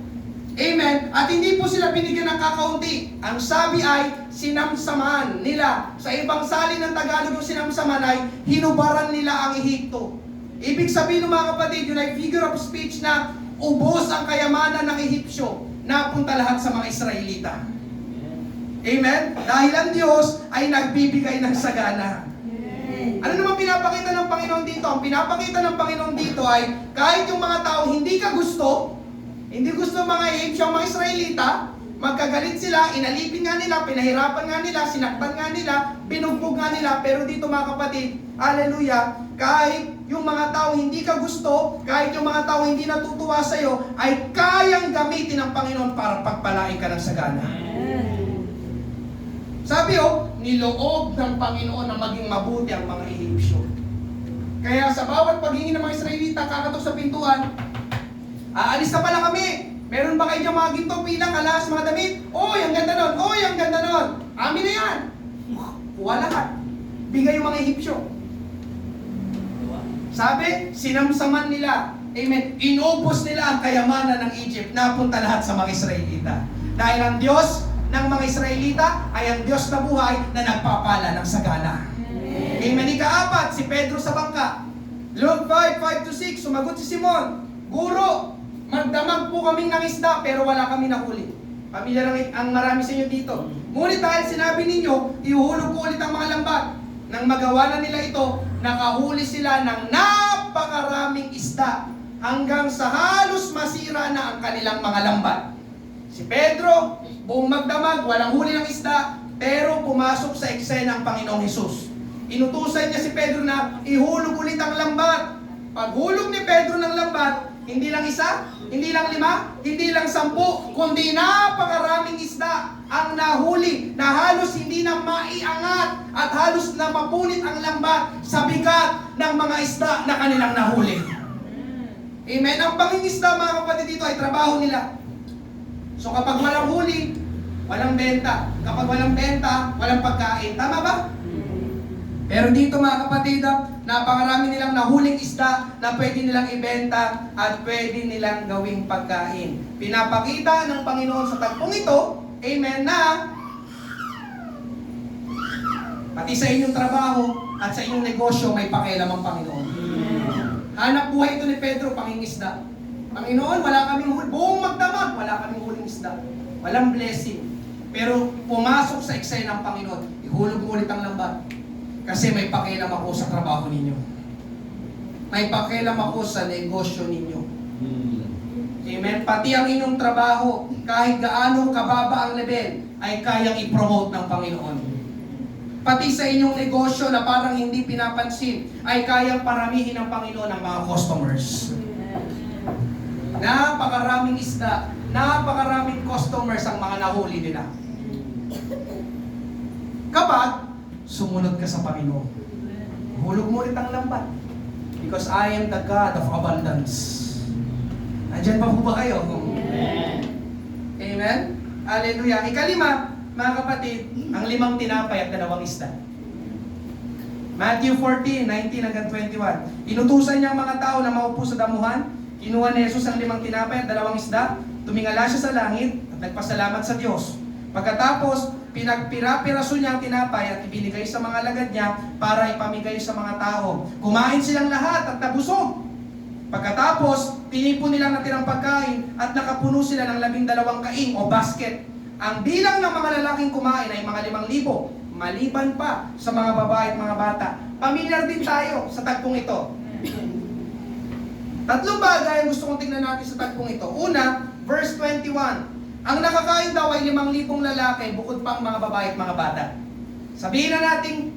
Amen? At hindi po sila binigyan ng kakaunti. Ang sabi ay, sinamsaman nila. Sa ibang salin ng Tagalog yung sinamsaman ay, hinubaran nila ang Ehipto. Ibig sabihin ng mga kapatid, yun ay figure of speech na ubos ang kayamanan ng Ehipsyo. Napunta lahat sa mga Israelita. Amen? Dahil ang Diyos ay nagbibigay ng sagana. Ano naman pinapakita ng Panginoon dito? Ang pinapakita ng Panginoon dito ay, kahit yung mga tao hindi gusto ng mga Ehipsyo, ang mga Israelita, magkagalit sila, inalipin nga nila, pinahirapan nga nila, sinaktan nga nila, binugbog nga nila, pero dito mga kapatid, hallelujah, kahit yung mga tao hindi gusto, kahit yung mga tao hindi natutuwa sa iyo, ay kayang gamitin ng Panginoon para pagpalain ka ng sagana. Sabi niloob ng Panginoon na maging mabuti ang mga Ehipsyo. Kaya sa bawat paghingi ng mga Israelita, kakatok sa pintuan, aalis na pala kami. Meron ba kayo dyan mga ginto, pilang, alas, mga damit? Oy, ang ganda nun! Oy, ang ganda nun! Amin na yan! Kuha lahat. Bigay yung mga Ehipsyo. Sabi, sinamsaman nila. Amen. Inubos nila ang kayamanan ng Egypt. Napunta lahat sa mga Israelita. Dahil ang Diyos ng mga Israelita ay ang Diyos na buhay na nagpapala ng sagana. Amen. Ika-apat, si Pedro sa bangka. Luke 5:5-6, sumagot si Simon, Guro, magdamag po kaming ng isda pero wala kami nahuli. Pamilya lang ang marami sa inyo dito. Ngunit dahil sinabi ninyo, ihuhulog ko ulit ang mga lambat. Nang magawa na nila ito, nakahuli sila ng napakaraming isda hanggang sa halos masira na ang kanilang mga lambat. Si Pedro, buong magdamag, walang huli ng isda, pero pumasok sa eksena ang Panginoong Hesus. Inutusan niya si Pedro na ihulog ulit ang lambat. Paghulog ni Pedro ng lambat, hindi lang isa, hindi lang 5, hindi lang 10, kundi napakaraming isda ang nahuli na halos hindi na maiangat at halos na mapunit ang lambat sa bigat ng mga isda na kanilang nahuli. Amen. Ang pangingisda mga kapatid dito ay trabaho nila. So kapag walang huli, walang benta. Kapag walang benta, walang pagkain. Tama ba? Pero dito mga kapatid, napakarami nilang nahuling isda na pwede nilang ibenta at pwede nilang gawing pagkain. Pinapakita ng Panginoon sa tagpong ito, amen, na pati sa inyong trabaho at sa inyong negosyo may pakialam ang Panginoon. Hanap buhay ito ni Pedro, pangingisda. Panginoon, wala kaming huli. Buong magdamag, wala kaming huling isda. Walang blessing. Pero pumasok sa eksena ng Panginoon, ihulog mo ulit ang lambat. Kasi may pakialam ako sa trabaho ninyo. May pakialam ako sa negosyo ninyo. Amen? Pati ang inyong trabaho, kahit gaano kababa ang level, ay kayang i-promote ng Panginoon. Pati sa inyong negosyo na parang hindi pinapansin, ay kayang paramihin ng Panginoon ang mga customers. Napakaraming isda, napakaraming customers ang mga nahuli nila. Kapag sumunod ka sa Panginoon, hulog mo ulit ang lambat. Because I am the God of abundance. Nandiyan pa po ba kayo? Amen? Hallelujah. Ikalima, mga kapatid, ang 5 tinapay at 2 isda. Matthew 14, 19 hanggang 21. Inutusan niya ang mga tao na maupo sa damuhan. Kinuha ni Jesus ang 5 tinapay at 2 isda. Tumingala siya sa langit at nagpasalamat sa Diyos. Pagkatapos, pinagpira-piraso niya ang tinapay at ibinigay sa mga lagad niya para ipamigay sa mga tao. Kumain silang lahat at nabusog. Pagkatapos, tinipon nila ang natirang pagkain at nakapuno sila ng 12 kaing o basket. Ang bilang ng mga lalaking kumain ay mga 5,000, maliban pa sa mga babae at mga bata. Pamilyar din tayo sa tagpong ito. 3 bagay ang gusto kong tingnan natin sa tagpong ito. Una, verse 21. Ang nakakain daw ay 5,000 lalaki, bukod pa ang mga babae at mga bata. Sabihin na natin,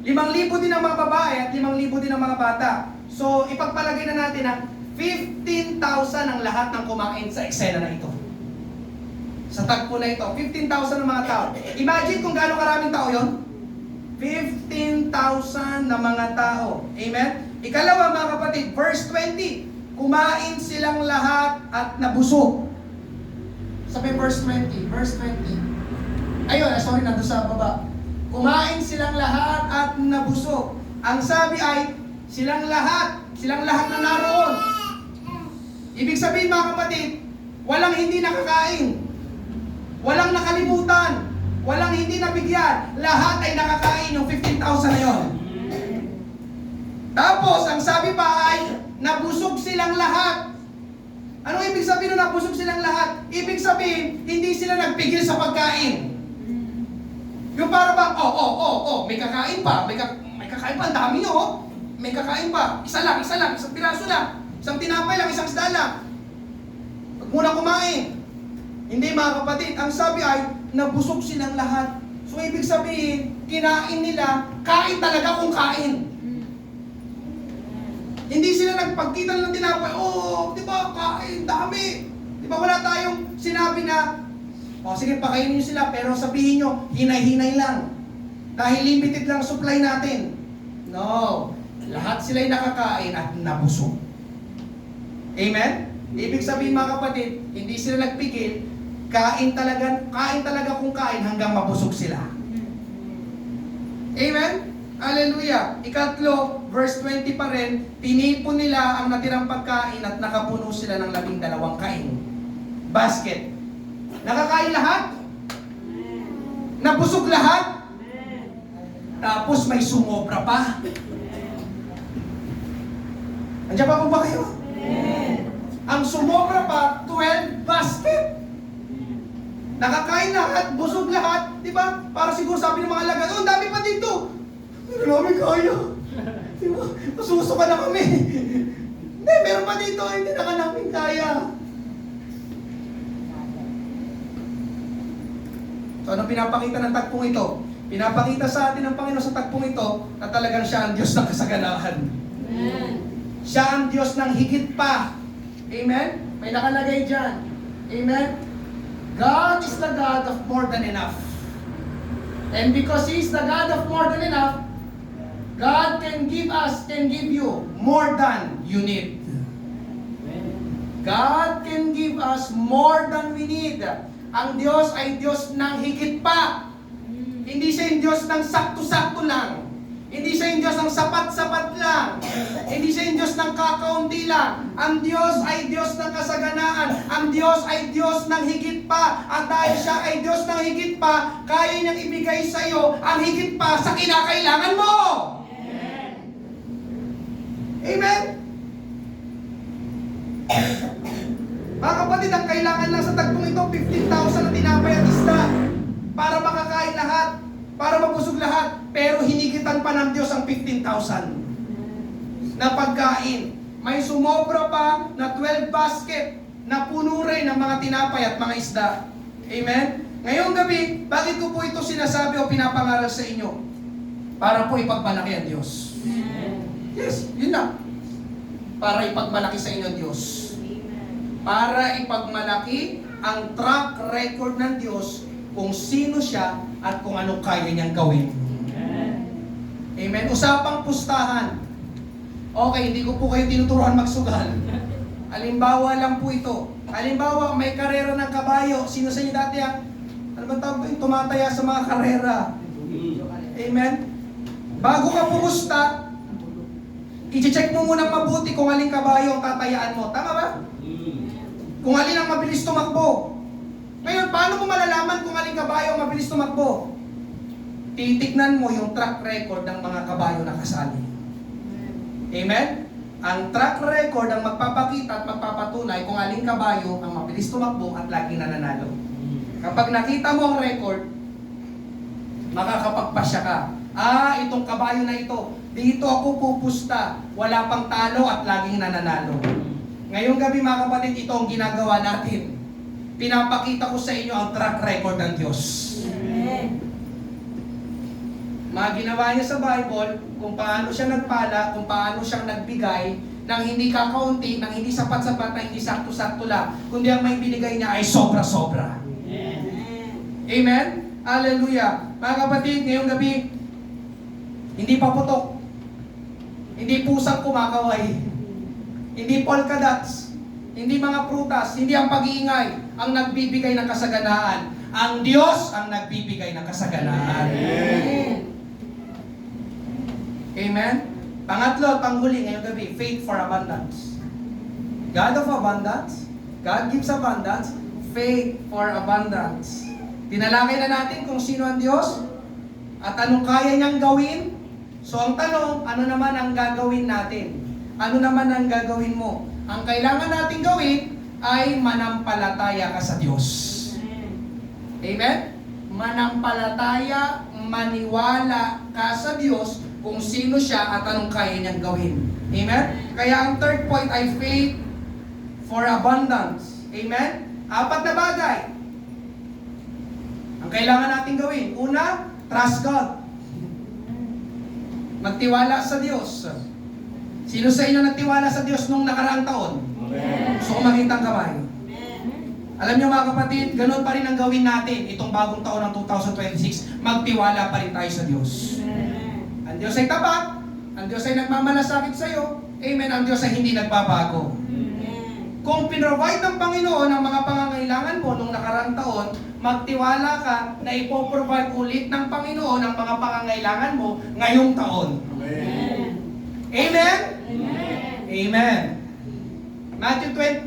5,000 din ang mga babae at 5,000 din ang mga bata. So, ipagpalagay na natin na 15,000 ang lahat ng kumain sa eksena na ito. Sa tagpo na ito, 15,000 ang mga tao. Imagine kung gaano karaming tao yon. 15,000 na mga tao. Amen? Ikalawa mga kapatid, verse 20. Kumain silang lahat at nabusog. Sabi verse 20, verse 20. Ayun, sorry, nandun sa baba. Kumain silang lahat at nabusog. Ang sabi ay, silang lahat na naroon. Ibig sabihin mga kapatid, walang hindi nakakain. Walang nakalimutan. Walang hindi nabigyan. Lahat ay nakakain yung 15,000 na yun. Tapos, ang sabi pa ay, nabusog silang lahat. Anong ibig sabihin na nabusog silang lahat? Ibig sabihin, hindi sila nagpigil sa pagkain. Yung para bang, may kakain pa, may kakain pa, ang dami nyo, may kakain pa. Isa lang, isang piraso lang, isang tinapay lang, isang isda lang. Huwag muna kumain. Hindi mga kapatid, ang sabi ay, nabusog silang lahat. So ibig sabihin, kinain nila, kain talaga kung kain. Hindi sila nagpagkita ng tinapay, di ba, kain, dami. Di ba wala tayong sinabi na, sige, pakainin nyo sila, pero sabihin nyo, hinay-hinay lang. Dahil limited lang supply natin. No. Lahat sila'y nakakain at nabusog. Amen? Ibig sabihin mga kapatid, hindi sila nagpigil, kain talaga kung kain hanggang mabusog sila. Amen? Hallelujah. Ikatlo, verse 20 pa rin, tinipon nila ang natirang pagkain at nakapuno sila ng 12 kaing. Basket. Nakakain lahat? Nabusog lahat? Tapos may sumobra pa. Andiyan pa po ba kayo? Ang sumobra pa, 12 basket. Nakakain lahat, busog lahat, di ba? Para siguro sabi ng mga lagad, ang dami pa dito. Hindi namin kaya. Di ba? Masusuka na kami. Hindi, meron pa dito, hindi na namin kaya. So, anong pinapakita ng tagpong ito? Pinapakita sa atin ng Panginoon sa tagpong ito na talagang siya ang Diyos ng kasaganahan. Amen. Siya ang Diyos ng higit pa. Amen? May nakalagay dyan. Amen? God is the God of more than enough. And because He is the God of more than enough, God can give you more than you need. God can give give us more than we need. Ang Diyos ay Diyos ng higit pa. Hindi siya yung Diyos ng sakto-sakto lang. Hindi siya yung Diyos ng sapat-sapat lang. Hindi siya yung Diyos ng kakaunti lang. Ang Diyos ay Diyos ng kasaganaan. Ang Diyos ay Diyos ng higit pa. At dahil siya ay Diyos ng higit pa, kaya niyang ibigay sa iyo ang higit pa sa kinakailangan mo. Amen? Mga kapatid, ang kailangan lang sa tagpong ito, 15,000 na tinapay at isda para makakain lahat, para mabusog lahat. Pero hinigitan pa ng Diyos ang 15,000 na pagkain. May sumobra pa na 12 basket na puno rin ng mga tinapay at mga isda. Amen? Ngayong gabi, bakit ko po ito sinasabi o pinapangaral sa inyo? Para po ipagmalaki ang Diyos. Yes, yun na. Para ipagmalaki sa inyo ang Diyos. Para ipagmalaki ang track record ng Diyos kung sino siya at kung anong kaya niyang gawin. Amen. Usapang pustahan. Okay, hindi ko po kayo tinuturuan magsugal. Halimbawa lang po ito. Halimbawa, may karera ng kabayo. Sino sa inyo dati ang, ano ba tawag yung tumataya sa mga karera? Amen. Bago ka pumusta, i-check mo munang mabuti kung aling kabayo ang tatayaan mo. Tama ba? Kung alin ang mabilis tumakbo. Ngayon, paano mo malalaman kung aling kabayo ang mabilis tumakbo? Titignan mo yung track record ng mga kabayo na kasali. Amen? Ang track record ang magpapakita at magpapatunay kung aling kabayo ang mabilis tumakbo at laging nananalo. Kapag nakita mo ang record, makakapagpasya ka. Itong kabayo na ito, dito ako pupusta, wala pang talo at laging nananalo. Ngayong gabi mga kapatid, ito ang ginagawa natin. Pinapakita ko sa inyo ang track record ng Diyos. Mga ginawa niya sa Bible, kung paano siya nagpala, kung paano siyang nagbigay, ng hindi kakaunti, ng hindi sapat-sapat, ng hindi sakto-sakto lang, kundi ang may binigay niya ay sobra-sobra. Amen? Hallelujah. Mga kapatid, ngayong gabi, hindi paputok, hindi pusang kumakaway, hindi polka dots, hindi mga prutas, hindi ang pag-iingay ang nagbibigay ng kasaganaan. Ang Diyos ang nagbibigay ng kasaganaan. Amen? Pangatlo, panghuli ngayong gabi, faith for abundance. God of abundance, God gives abundance, faith for abundance. Tinalakay na natin kung sino ang Diyos at anong kaya niyang gawin. So ang tanong, ano naman ang gagawin natin? Ano naman ang gagawin mo? Ang kailangan natin gawin ay manampalataya ka sa Diyos. Amen? Manampalataya, maniwala ka sa Diyos kung sino siya at anong kaya niyang gawin. Amen? Kaya ang third point ay faith for abundance. Amen? 4 na bagay ang kailangan natin gawin. Una, trust God. Magtiwala sa Diyos. Sino sa inyo nagtiwala sa Diyos nung nakaraang taon? Gusto ko makita ang kamay. Alam niyo mga kapatid, ganun pa rin ang gawin natin itong bagong taon ng 2026. Magtiwala pa rin tayo sa Diyos. Ang Diyos ay tapat. Ang Diyos ay nagmamalasakit sa iyo. Amen. Ang Diyos ay hindi nagbabago. Kung pinrovide ng Panginoon ang mga pangangailangan mo nung nakaraang taon, magtiwala ka na ipoprovide ulit ng Panginoon ang mga pangangailangan mo ngayong taon. Amen. Amen? Amen. Amen.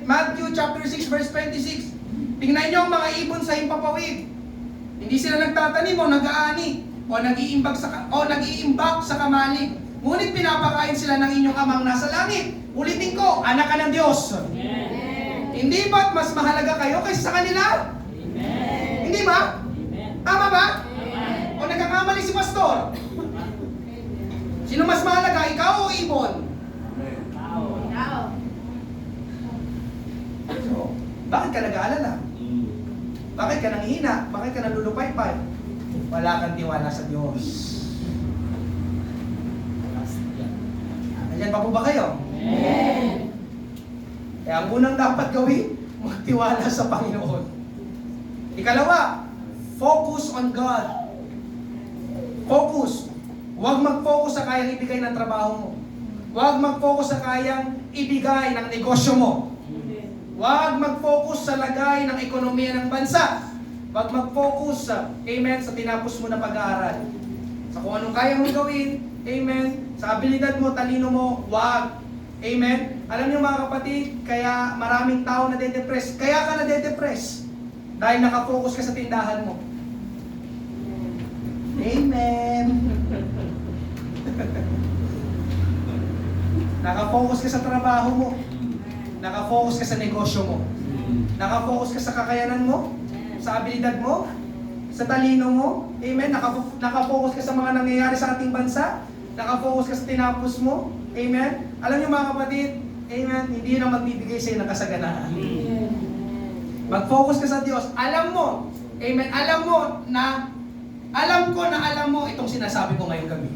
Matthew chapter 6 verse 26. Tingnan niyo ang mga ibon sa himpapawid. Hindi sila nagtatanim o nag-aani o nag-iimbak sa kamali. Ngunit pinapakain sila ng inyong amang nasa langit. Ulitin ko, anak ka ng Diyos. Amen. Hindi ba't mas mahalaga kayo kaysa sa kanila? Amen. Hindi ba? Amen. Tama ba? Amen. O nagkakamali si pastor? Sino mas mahalaga, ikaw o ibon? So, bakit ka nag-aalala? Bakit ka nanghihina? Bakit ka nalulupay-pay? Wala kang tiwala sa Diyos. Nandiyan pa po ba kayo? Amen. Kaya ang unang dapat gawin, magtiwala sa Panginoon. Ikalawa, focus on God. Focus. Huwag mag-focus sa kayang ibigay ng trabaho mo. Huwag mag-focus sa kayang ibigay ng negosyo mo. Huwag mag-focus sa lagay ng ekonomiya ng bansa. Huwag mag-focus amen, sa tinapos mo na pag-aaral. Sa kung anong kaya mong gawin, amen, sa abilidad mo, talino mo, huwag. Amen? Alam niyo mga kapatid, kaya maraming tao nade-depress. Kaya ka nade-depress. Dahil nakafocus ka sa tindahan mo. Amen. Nakafocus ka sa trabaho mo. Nakafocus ka sa negosyo mo. Nakafocus ka sa kakayanan mo. Sa abilidad mo. Sa talino mo. Amen. Nakafocus ka sa mga nangyayari sa ating bansa. Nakafocus ka sa tinapos mo. Amen. Alam niyo mga kapatid, amen, hindi yun ang magbibigay sa'yo ng kasaganaan. Mag-focus ka sa Diyos. Alam mo, amen, alam ko na alam mo itong sinasabi ko ngayong gabi.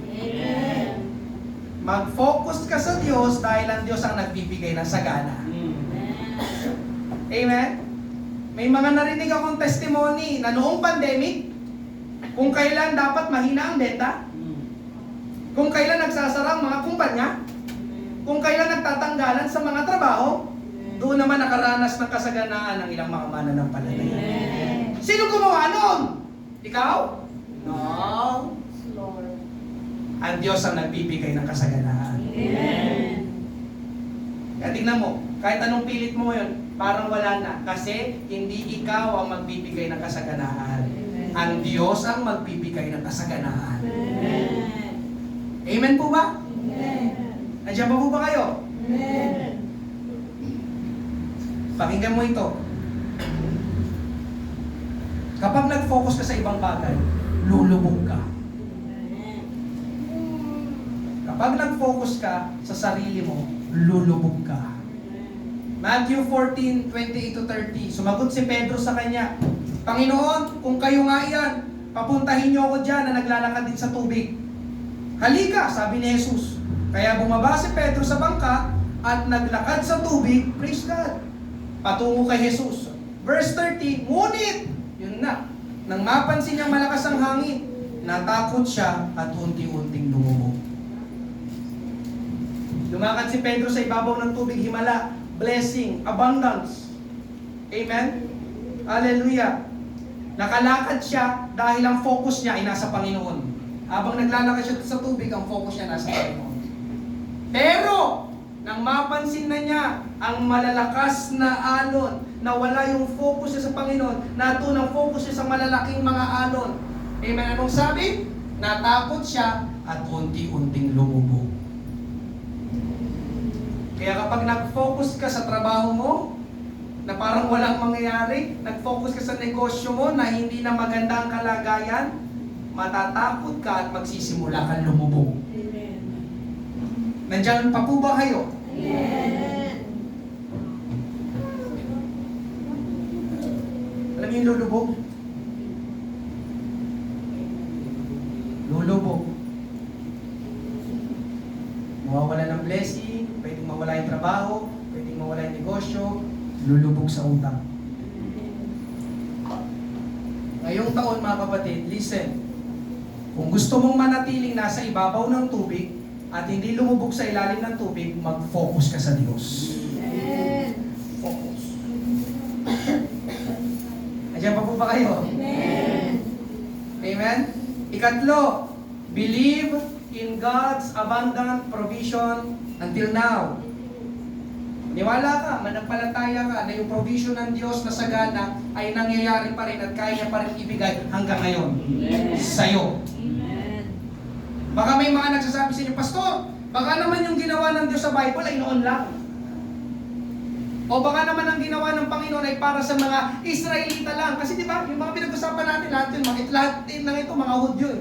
Mag-focus ka sa Diyos dahil ang Diyos ang nagbibigay ng sagana. Amen? May mga narinig akong testimony na noong pandemic, kung kailan dapat mahina ang benta, kung kailan nagsasara ang mga kumpanya, kung kailan nagtatanggalan sa mga trabaho, doon naman nakaranas ng kasaganaan ng ilang mga mananampalataya. Sino gumawa nun? Ikaw? No. Ang Diyos ang nagbibigay ng kasaganaan. Kaya tingnan mo, kahit anong pilit mo yun, parang wala na. Kasi hindi ikaw ang magbibigay ng kasaganaan. Ang Diyos ang magbibigay ng kasaganaan. Amen po ba? Nandiyan pa po ba kayo? Pakinggan mo ito. Kapag nag-focus ka sa ibang bagay, lulubog ka. Kapag nag-focus ka sa sarili mo, lulubog ka. Matthew 14:28-30. Sumagot si Pedro sa kanya, Panginoon, kung kayo nga yan, papuntahin niyo ako dyan na naglalakad din sa tubig. Halika, sabi ni Jesus. Kaya bumaba si Pedro sa bangka at naglakad sa tubig, praise God, patungo kay Jesus. Verse 30, ngunit, yun na, nang mapansin niyang malakas ang hangin, natakot siya at unti-unting lumubog. Lumakad si Pedro sa ibabaw ng tubig, himala, blessing, abundance. Amen? Hallelujah. Nakalakad siya dahil ang focus niya ay nasa Panginoon. Habang naglalakad siya sa tubig, ang focus niya nasa Panginoon. Pero, nang mapansin na niya ang malalakas na alon, na wala yung focus niya sa Panginoon, natunang focus niya sa malalaking mga alon. Amen? Anong sabi? Natakot siya at unti-unting lumubog. Kaya kapag nag-focus ka sa trabaho mo, na parang walang mangyayari, nag-focus ka sa negosyo mo na hindi na maganda ang kalagayan, matatakot ka at magsisimula kang lumubog. Nandiyan pa po ba kayo? Alam niyo yung lulubog? Lulubog. Mawawala ng blessing, pwedeng mawala yung trabaho, pwedeng mawala yung negosyo, lulubog sa utang. Ngayong taon mga kapatid, listen, kung gusto mong manatiling nasa ibabaw ng tubig at hindi lumubog sa ilalim ng tubig, mag-focus ka sa Diyos. Focus. Andiyan pa po ba kayo? Amen? Ikatlo, believe in God's abundant provision until now. Niwala ka, manampalataya ka na yung provision ng Diyos na sagana ay nangyayari pa rin at kaya niya pa rin ibigay hanggang ngayon sa'yo. Baka may mga nagsasabi sa inyo, Pastor, baka naman yung ginawa ng Diyos sa Bible ay noon lang. O baka naman ang ginawa ng Panginoon ay para sa mga Israelita lang. Kasi di ba, yung mga pinag-usapan natin lahat ng ito, mga Hudyo,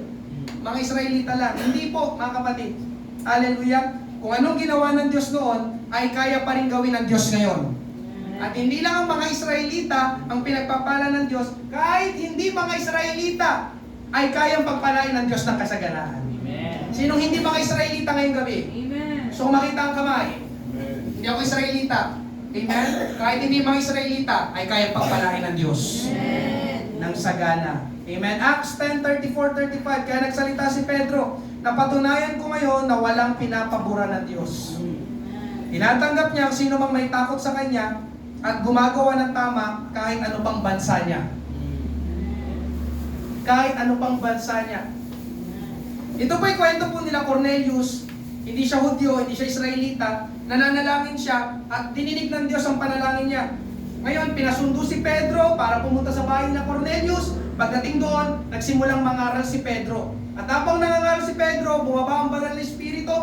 mga Israelita lang. Hindi po, mga kapatid. Hallelujah. Kung anong ginawa ng Diyos noon, ay kaya pa rin gawin ng Diyos ngayon. At hindi lang ang mga Israelita ang pinagpapala ng Diyos, kahit hindi mga Israelita ay kayang pagpalain ng Diyos ng kasaganaan. Sinong hindi mga Israelita ngayong gabi? So kung makita ang kamay, hindi ako Israelita. Amen? Kahit hindi mga Israelita ay kayang pagpalain ng Diyos ng sagana. Amen? Acts 10:34-35, kaya nagsalita si Pedro, napatunayan ko ngayon na walang pinapabura ng Diyos. Tinatanggap niya ang sino mang may takot sa kanya at gumagawa ng tama kahit ano pang bansa niya. Kahit ano pang bansa niya. Ito po yung kwento po nila Cornelius. Hindi siya Hudyo, hindi siya Israelita. Nananalangin siya at dininig ng Diyos ang panalangin niya. Ngayon, pinasundo si Pedro para pumunta sa bahay ng Cornelius. Pagdating doon, nagsimulang mangaral si Pedro. At habang nangangaral si Pedro, bumaba ang banal na Espiritu.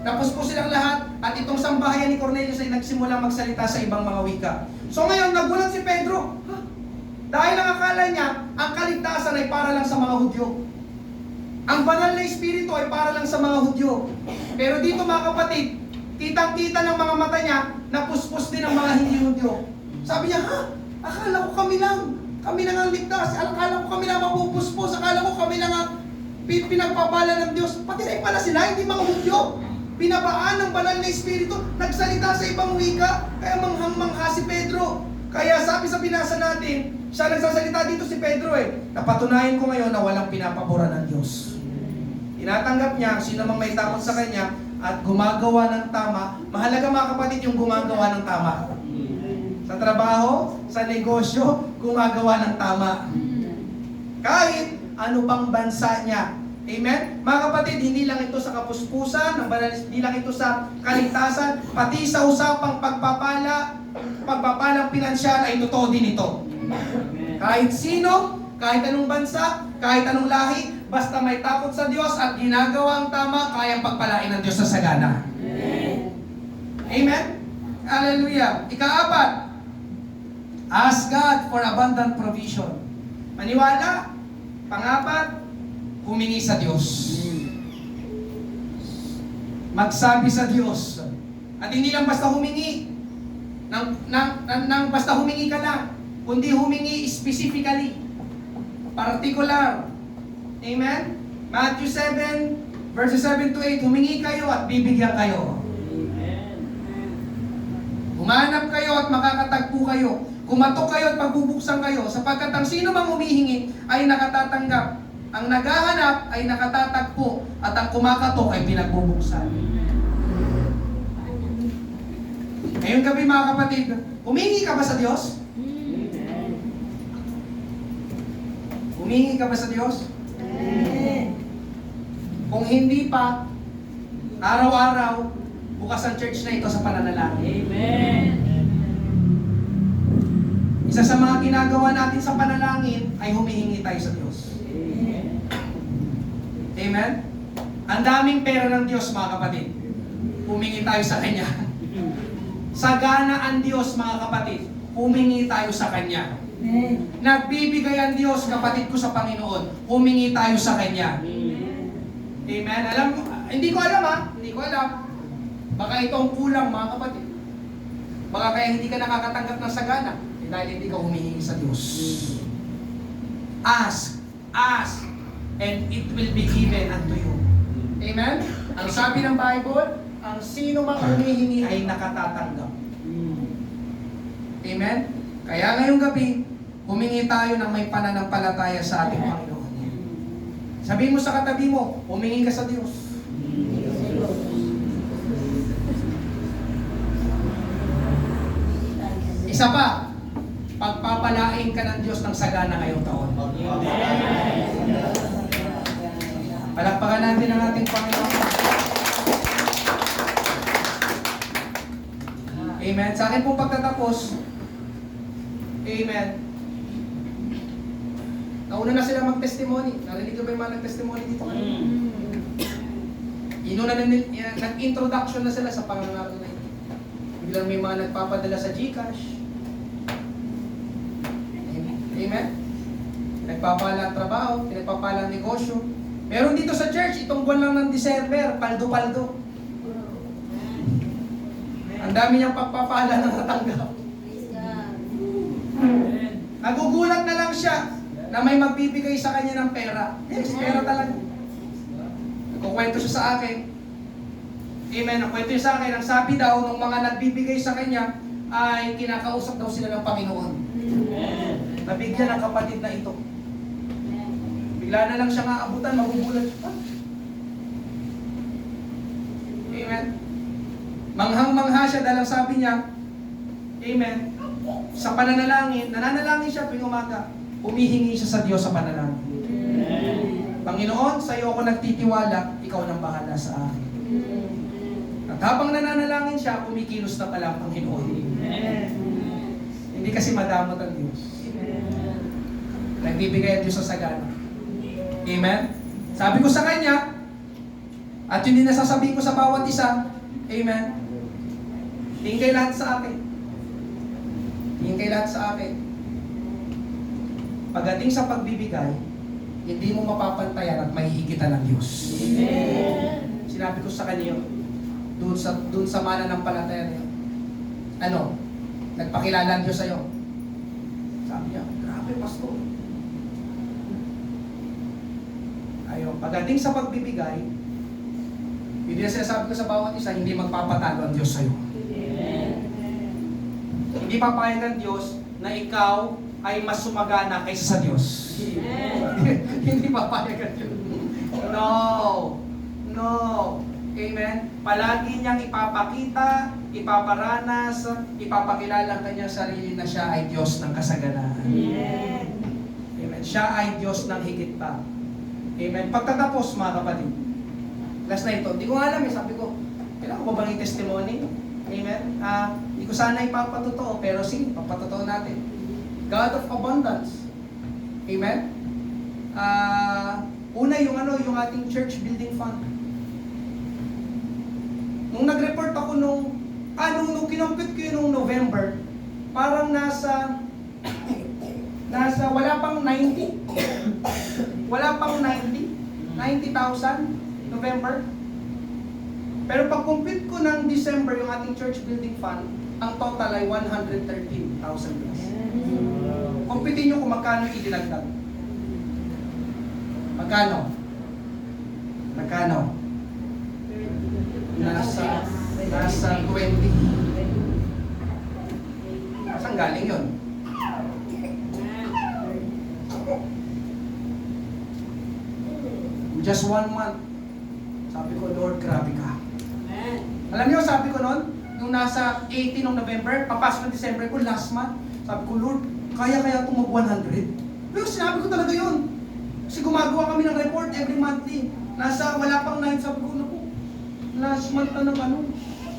Tapos po silang lahat. At itong sambahayan ni Cornelius ay nagsimulang magsalita sa ibang mga wika. So ngayon, nagulat si Pedro. Dahil ang akala niya, ang kaligtasan ay para lang sa mga Hudyo. Ang banal na Espiritu ay para lang sa mga Hudyo. Pero dito mga kapatid, kitang-kita ng mga mata niya na puspos din ang mga hindi Hudyo. Sabi niya, akala ko kami lang ang ligtas. Akala ko kami lang mapupuspos. Akala ko kami lang ang pinagpapala ng Diyos. Pati rin pala sila, hindi mga Hudyo. Binabaan ng banal na Espiritu, nagsalita sa ibang wika, kaya manghang-mangha si Pedro. Kaya sabi sa binasa natin, siya nagsasalita dito si Pedro napatunayan ko ngayon na walang pinapaboran ng Diyos. Tinatanggap niya ang sino mang may takot sa kanya at gumagawa ng tama. Mahalaga mga kapatid yung gumagawa ng tama. Sa trabaho, sa negosyo, gumagawa ng tama. Kahit ano pang bansa niya. Amen? Mga kapatid, hindi lang ito sa kapuspusan, hindi lang ito sa kaligtasan, pati sa usapang pagpapalang pinansyal ay totoo din ito. Kahit sino, kahit anong bansa, kahit anong lahi, basta may takot sa Diyos at ginagawa ang tama, kayang pagpalain ng Diyos sa sagana. Amen? Hallelujah. Ika-4, ask God for abundant provision. Maniwala. Pang-4, humingi sa Diyos. Magsabi sa Diyos. At hindi lang basta humingi. Nang basta humingi ka lang. Kundi humingi specifically. Particular. Amen? Matthew 7, verses 7 to 8. Humingi kayo at bibigyan kayo. Humanap kayo at makakatagpo kayo. Kumatok kayo at pagbubuksan kayo. Sapagkat ang sino mang humihingi ay nakatatanggap. Ang naghahanap ay nakatatagpo at ang kumakatok ay pinagbubuksan. Ngayong gabi mga kapatid, humingi ka ba sa Diyos? Humingi ka ba sa Diyos? Kung hindi pa, araw-araw, bukas ang church na ito sa pananalangin. Isa sa mga ginagawa natin sa panalangin ay humihingi tayo sa Diyos. Amen? Ang daming pera ng Diyos, mga kapatid. Humingi tayo sa Kanya. Sagana ang Diyos, mga kapatid. Humingi tayo sa Kanya. Nagbibigay ang Diyos, kapatid ko sa Panginoon. Humingi tayo sa Kanya. Amen? Hindi ko alam. Baka ito ang kulang, mga kapatid. Baka kaya hindi ka nakakatanggap ng sagana. Dahil hindi ka humihingi sa Diyos. Ask, and it will be given unto you. Amen? Ang sabi ng Bible, ang sino mang humihingi ay nakatatanggap. Amen? Kaya ngayong gabi, humingi tayo ng may pananampalataya sa ating Panginoon. Sabihin mo sa katabi mo, humingi ka sa Diyos. Isa pa, pagpapalain ka ng Diyos ng sagana ngayong taon. Palakpakan natin ang ating Panginoon. Amen. Sa akin pong pagtatapos, amen. Nauna na sila mag-testimony. Narinig ko ba yung mga nag-testimony dito kanina? Nag-introduction na sila sa pangangaral na ito. Biglang may mga nagpapadala sa GCash. Amen? Nagpapala ang trabaho, pinagpapala ang negosyo. Meron dito sa church, itong buwan lang ng December, paldo-paldo. Ang dami niyang pagpapala ng natanggap. Nagugulat na lang siya na may magbibigay sa kanya ng pera. Yes, pera talaga. Nagkukwento siya sa akin. Amen, nagkwento siya sa akin. Ang sabi daw, ng mga nagbibigay sa kanya, ay kinakausap daw sila ng Panginoon. Nabigyan ng kapatid na ito. Bigla na lang siya aabutan, magugulat siya. Amen. Manghang-mangha siya dahil sabi niya, amen, sa pananalangin, nananalangin siya tuwing umaga, humihingi siya sa Diyos sa panalangin. Panginoon, sa iyo ako nagtitiwala, ikaw nang bahala sa akin. At habang nananalangin siya, kumikilos na pala ang Panginoon. Hindi kasi madamot ang Diyos. Nagbibigay ang Diyos sa sagana. Amen? Sabi ko sa Kanya, at yun din nasasabihin ko sa bawat isa, Amen? Tingin kayo lahat sa akin. Tingin kayo lahat sa akin. Pagdating sa pagbibigay, hindi mo mapapantayan at mahihigitan ng Diyos. Sinabi ko sa Kanya yun, doon sa mananampalataya niya. Ano? Nagpakilala ang Diyos sa'yo. Sabi niya, grabe, pastor. Ayun, pagdating sa pagbibigay, hindi na sinasabi ko sa bawat isa, hindi magpapatalo ang Diyos sa'yo. Hindi papayag ang Diyos na ikaw ay mas sumagana kaysa sa Diyos. Hindi papayag ang Diyos. No. No. Amen? Palagi niyang ipapakita, ipaparanas, ipapakilala ang kanyang sarili na siya ay Diyos ng kasaganaan. Amen? Siya ay Diyos ng higit pa. Amen? Pagtatapos, mga kapatid, last na ito, hindi ko alam sabi ko, kailangan ko ba bang testimony? Amen? Hindi ko sana ipapatotoo, pero sige, papatotoo natin. God of abundance. Amen? Una yung yung ating church building fund. Nung nag-report ako nung kinumpit ko yun nung November, parang nasa wala pang 90. Wala pang 90,000 November. Pero pag compute ko ng December yung ating church building fund, ang total ay 113,000 plus. Computein nyo kung magkano idinagdag. Magkano? Magkano? Nasa 20. Saan galing yun? Just 1 month. Sabi ko, Lord, grabe ka. Alam niyo, sabi ko noon, nung nasa 18 ng November, papasok ng December ko, last month, sabi ko, Lord, kaya itong mag-100? Pero sinabi ko talaga yun. Kasi gumagawa kami ng report every monthly. Wala pang 9, sabi ko, naku, last month na ng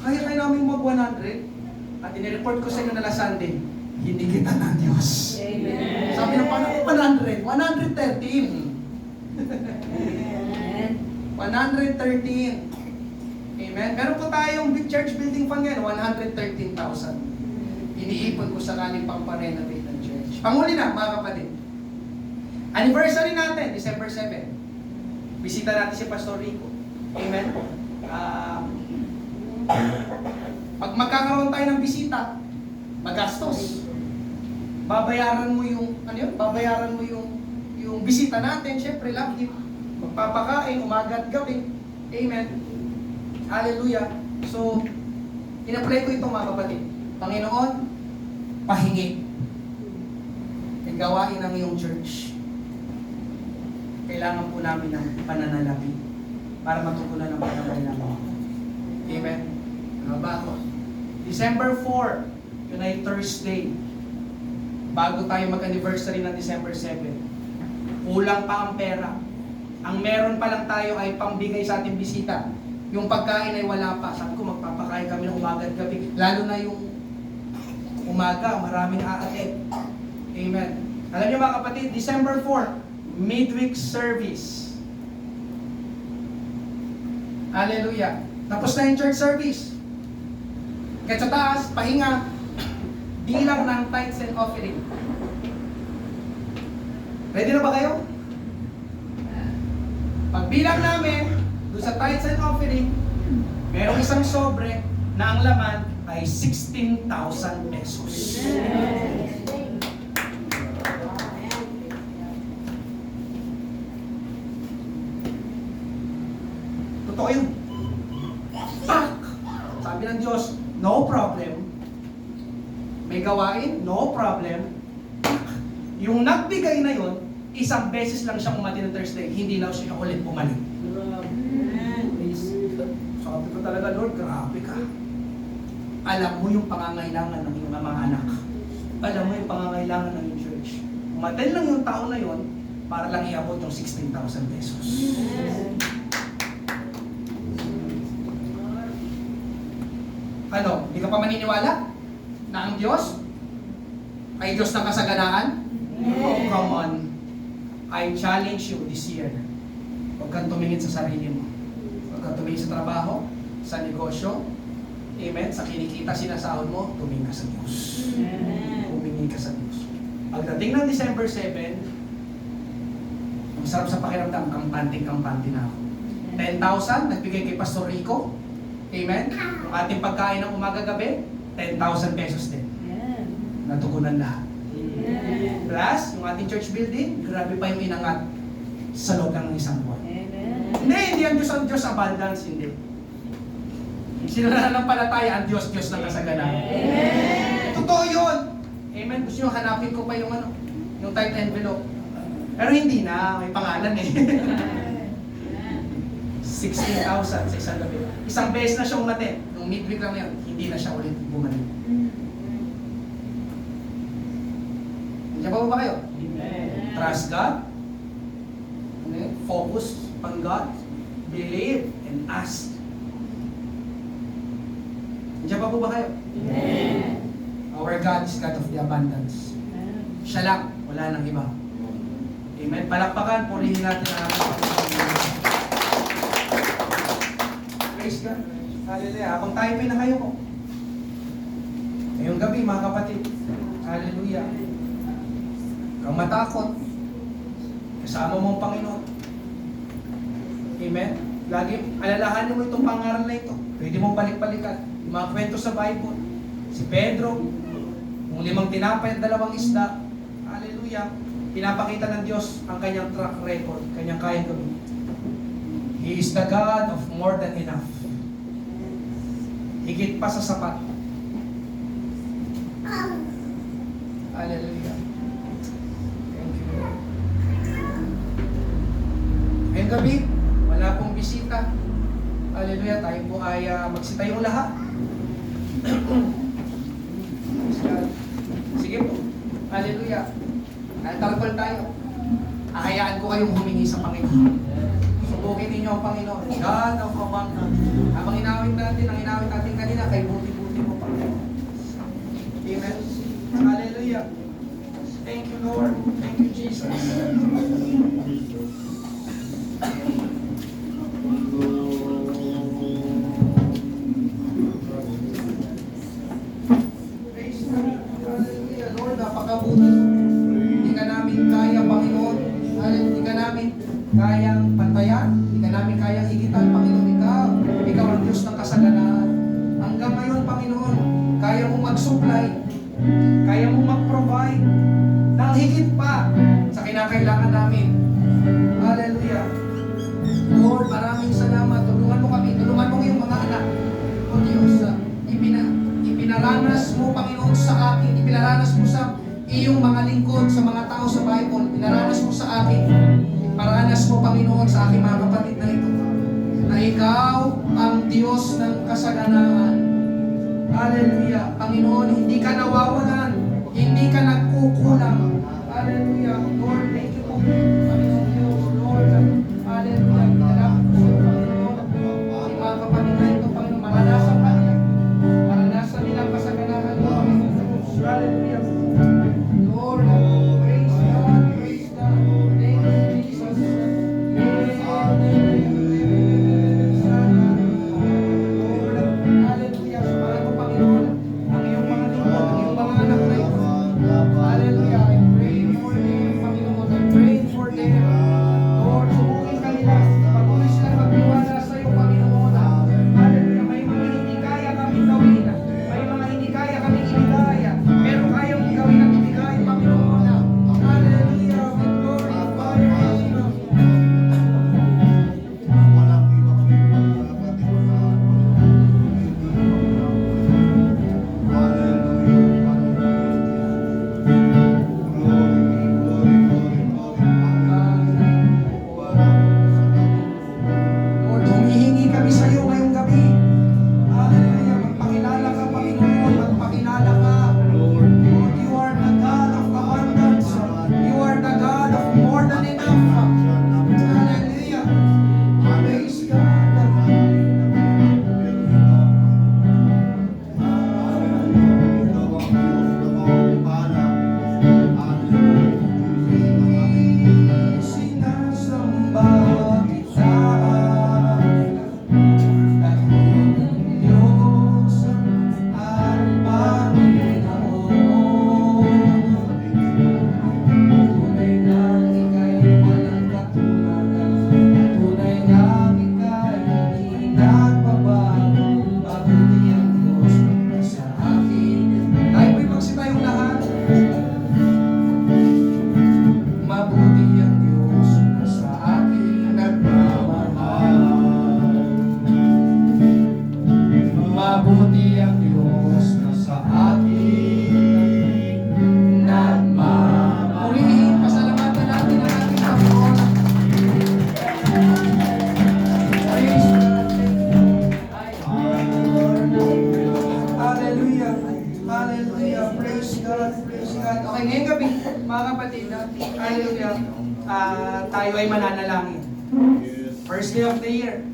kaya namin mag-100. At inireport ko sa inyo na last Sunday, hindi kita ng Diyos. Amen. Sabi na paano 100? 113. 113. Amen. Meron po tayong big church building fund ngayon, 113,000. Iniipon ko sakaling pang-renovate ng church. Panghuli na, mga kapatid. Anniversary natin, December 7. Bisita natin si Pastor Rico. Amen. Pag magkakaroon tayo ng bisita, magastos. Babayaran mo yung, Babayaran mo yung bisita natin, syempre, lagi. Magpapakain, umaga at gabi. Amen. Hallelujah. So, ina-pray ko ito, mga kapatid. Panginoon, pahingi. Gawain ng iyong church. Kailangan po namin ng pananalapi para matugunan ang pangangailangan. Amen. Ba ako? December 4, yun ay Thursday. Bago tayo mag-anniversary ng December 7. Kulang pa ang pera. Ang meron pa lang tayo ay pambigay sa ating bisita. Yung pagkain ay wala pa. Sabi ko, magpapakain kami ng umaga at gabi. Lalo na yung umaga, maraming aatin. Amen. Alam niyo mga kapatid, December 4, midweek service. Hallelujah. Tapos na yung church service. Kahit sa taas, pahinga, bilang ng tithes and offering. Ready na ba kayo? Pagbilang namin, doon sa tithes and offering, merong isang sobre na ang laman ay 16,000 pesos. Totoo yun. Sabi ng Diyos, no problem. May gawain, no problem. Yung nagbigay na yun, isang beses lang siya umati ng Thursday, hindi na siya ulit bumalik. Sabi ko talaga, Lord, grabe ka. Alam mo yung pangangailangan ng iyong mga anak. alam mo yung pangangailangan ng yung church. Umaten lang yung taon na yon para lang iabot yung 16,000 pesos. Ano, hindi ka pa maniniwala na ang Diyos ay Diyos ng kasaganaan? Oh, come on. I challenge you this year. Huwag kang tumingin sa sarili mo. Huwag kang tumingin sa trabaho, sa negosyo, amen, sa kinikita, sinasahod mo, tumingin ka sa Diyos. Tumingin ka sa Diyos. Pagdating ng December 7, masarap sa pakiramdam, kampante na ako. 10,000, nagbigay kay Pastor Rico. Amen? Yung ating pagkain ng umaga-gabi, 10,000 pesos din. Natugunan lahat. Plus, yung ating church building, grabe pa yung inangat sa loob ng isang buwan. Hindi ang Diyos ang Diyos abundance, hindi. Sinananampalataya ang Diyos ng kasaganan. Totoo yun. Amen. Gusto nyo hanapin ko pa yung yung type envelope. Pero hindi na, may pangalan eh. 16,000 sa isang gabi. Isang beses na siyang umate. Nung midweek lang yun, hindi na siya ulit bumalik. Nandiyan pa ba kayo? Trust God. Okay. Focus on God. Believe and ask. Nandiyan pa ba kayo? Our God is God of the abundance. Siya lang, wala nang iba. Amen. Palakpakan, purihin natin ang ating Panginoon. Praise God. Hallelujah. Habang tayo pinakayo ko. Ngayong gabi, mga kapatid. Hallelujah. Kang matakot. Kasama mo ang Panginoon. Amen. Lagi, alalahanin mo itong pangaral na ito. Pwede mong balik-balikan. Yung mga kwento sa Bible. Si Pedro, yung 5 tinapay at 2 isda. Hallelujah. Pinapakita ng Diyos ang kanyang track record, kanyang kayang gawin. He is the God of more than enough. Higit pa sa sapat. Hallelujah. Thank you, Lord. Ngayong gabi, wala pong bisita. Hallelujah. Tayo po ay magsitayong lahat. Sige po. Hallelujah. Tarpal tayo. Ahayaan ko kayong humingi sa Panginoon. Subukin ninyo ang Panginoon. God of abundance. Habang inawit natin kanina, kay buti-buti mo Panginoon. Amen. Hallelujah. Thank you, Lord. Thank you, Jesus. Praise God. Hallelujah. Lord, napakabuti. Hindi ka namin kaya, Panginoon. Hindi ka namin kayang pantayan. Hindi ka namin kayang higitan, Panginoon. Ikaw ang Diyos ng kasaganaan. Hanggang ngayon, Panginoon, kaya mo mag-supply. Kaya mo mag-provide. Nang higit pa sa kinakailangan namin. Hallelujah. Lord, maraming salamat. Tulungan mo kami. Tulungan mo yung mga anak. O Diyos, ipinaranas mo, Panginoon, sa akin. Ipinaranas mo sa iyong mga lingkod, sa mga tao sa Bible. Pinaranas mo sa akin. Paranas mo, Panginoon, sa aking mga kapatid na ito. Na ikaw ang Diyos ng kasaganaan. Hallelujah. Panginoon, hindi ka nawawalan. Hindi ka nagkukulang. Hallelujah. Lord, thank you po. Panginoon Diyos, Lord. Hallelujah. Pinalapit po, Panginoon. Ang mga kapatid na ito, Panginoon, maranasan ka nila. Maranasan nila ang kasaganaan mo, Panginoon Diyos. Hallelujah. Lord, praise God, praise God. Thank you, Jesus. Hallelujah. Samahan mo, Panginoon, ang iyong mga lingkod, ang iyong mga anak na ito. Hallelujah. I pray for them, Panginoon. I pray for them. Lord, subukin ka nila. Patuloy sila magtiwala sa iyo, Panginoon. Hallelujah. May mga hindi kaya kami gawin. May mga hindi kaya kami ibigay. Pero kaya mong gawin at ibigay, Panginoon. Mabuti ang Diyos na sa akin nagmamahal. Mabuti ang Diyos na sa akin nagmamahal. Purihin, pasalamatan natin ang ating Panginoon. Praise God. Hallelujah. Hallelujah. Praise God. Praise God. Okay, ngayong gabi, mga kapatid, hallelujah, tayo ay mananalangin. First day of the year.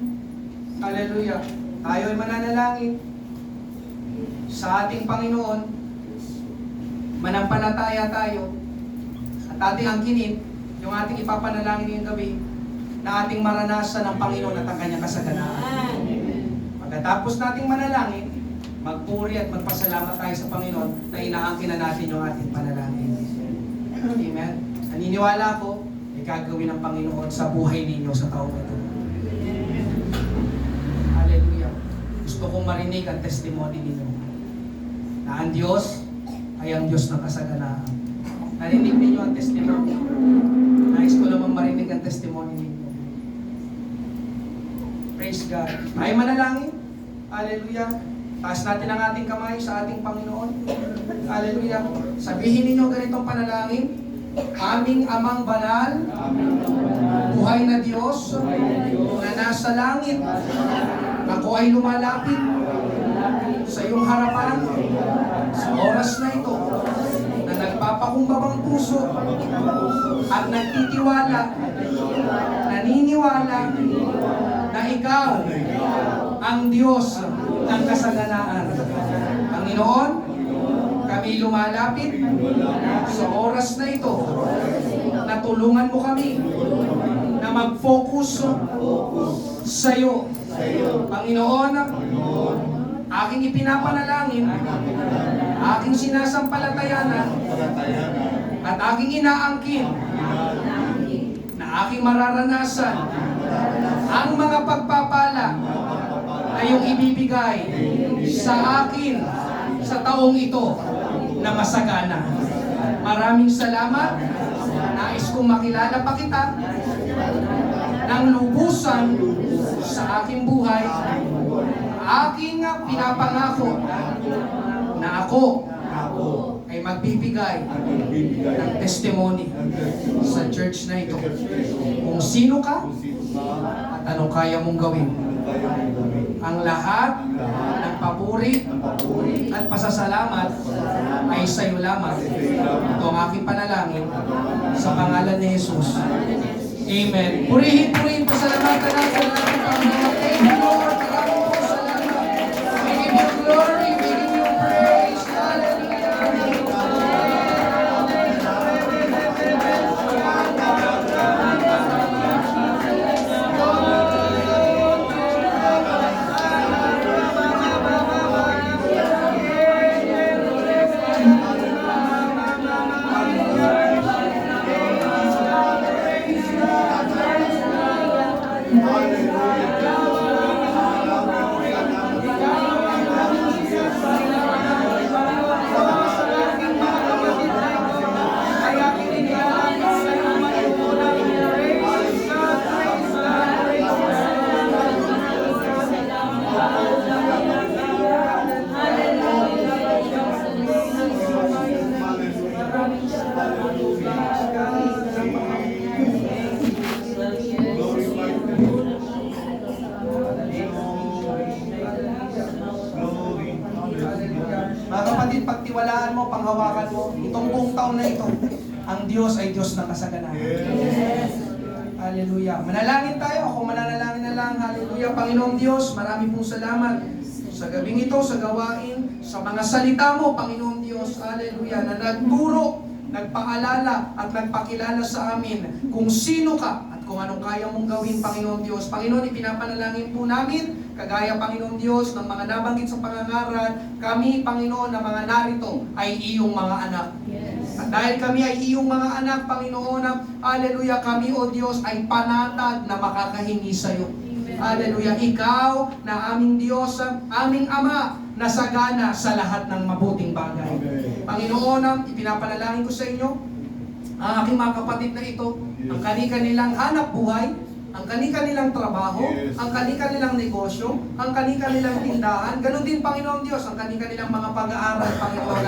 Hallelujah. Tayo ay mananalangin sa ating Panginoon. Manampalataya tayo. At ating angkinin, yung ating ipapanalangin ngayong gabi, na ating maranasan ng Panginoon at ang kanyang kasaganaan. Pagkatapos nating manalangin, magpuri at magpasalamat tayo sa Panginoon na inaangkin na natin yung ating panalangin. Amen. Naniniwala ako, may gagawin ng Panginoon sa buhay ninyo sa taong ito. Hallelujah. Gusto kong marinig ang testimony ninyo na ang Diyos ay ang Diyos ng kasaganaan. Narinig ninyo ang testimony. Nais ko naman marinig ang testimony ninyo. Praise God. Ay manalangin. Hallelujah. Taas natin ang ating kamay sa ating Panginoon. Hallelujah. Sabihin ninyo ganitong panalangin. Aming Amang Banal, buhay na Diyos, na nasa langit, ako ay lumalapit sa iyong harapan sa oras na ito, na nagpapakumbabang puso at nagtitiwala, naniniwala na ikaw ang Diyos ng kasaganaan. Panginoon, kami lumalapit sa oras na ito na tulungan mo kami na mag-focus sa iyo. Panginoon, aking ipinapanalangin, aking sinasampalatayanan at aking inaangkin na aking mararanasan ang mga pagpapala na iyong ibibigay sa akin sa taong ito na masagana. Maraming salamat. Nais kong makilala pa kita ng lubusan sa aking buhay. Aking pinapangako na ako ay magbibigay ng testimony sa church na ito. Kung sino ka at anong kaya mong gawin. Ang lahat ng papuri at pasasalamat ay sa iyo lamang. Ito ang aking panalangin sa pangalan ni Jesus. Amen. Purihin, pasalamatan natin ang ating Panginoon. Thank you, Lord. Maraming po salamat. We give you glory, we give you praise. Mga kapatid, pagtiwalaan mo, panghawakan mo, itong buong taon na ito, ang Diyos ay Diyos ng kasaganaan. Hallelujah. Manalangin tayo. Ako mananalangin na lang. Hallelujah. Panginoong Diyos, marami pong salamat sa gabing ito, sa gawain, sa mga salita mo, Panginoong Diyos. Hallelujah. Na nagturo, nagpaalala at nagpakilala sa amin kung sino ka at kung anong kaya mong gawin, Panginoon Diyos. Panginoon, ipinapanalangin po namin, kagaya, Panginoon Diyos, ng mga nabanggit sa pangangaral, kami, Panginoon, na mga narito ay iyong mga anak. At dahil kami ay iyong mga anak, Panginoon, hallelujah, kami, O Diyos, ay panatag na makakahingi sa iyo. Hallelujah, ikaw na aming Diyos, aming Ama, na sagana sa lahat ng mabuting bagay. Panginoon, ipinapanalangin ko sa inyo, ang aking mga kapatid na ito, ang kani-kanilang hanap buhay, ang kani-kanilang trabaho, ang kani-kanilang negosyo, ang kani-kanilang tindahan, ganun din Panginoon Diyos, ang kani-kanilang mga pag-aaral, Panginoon,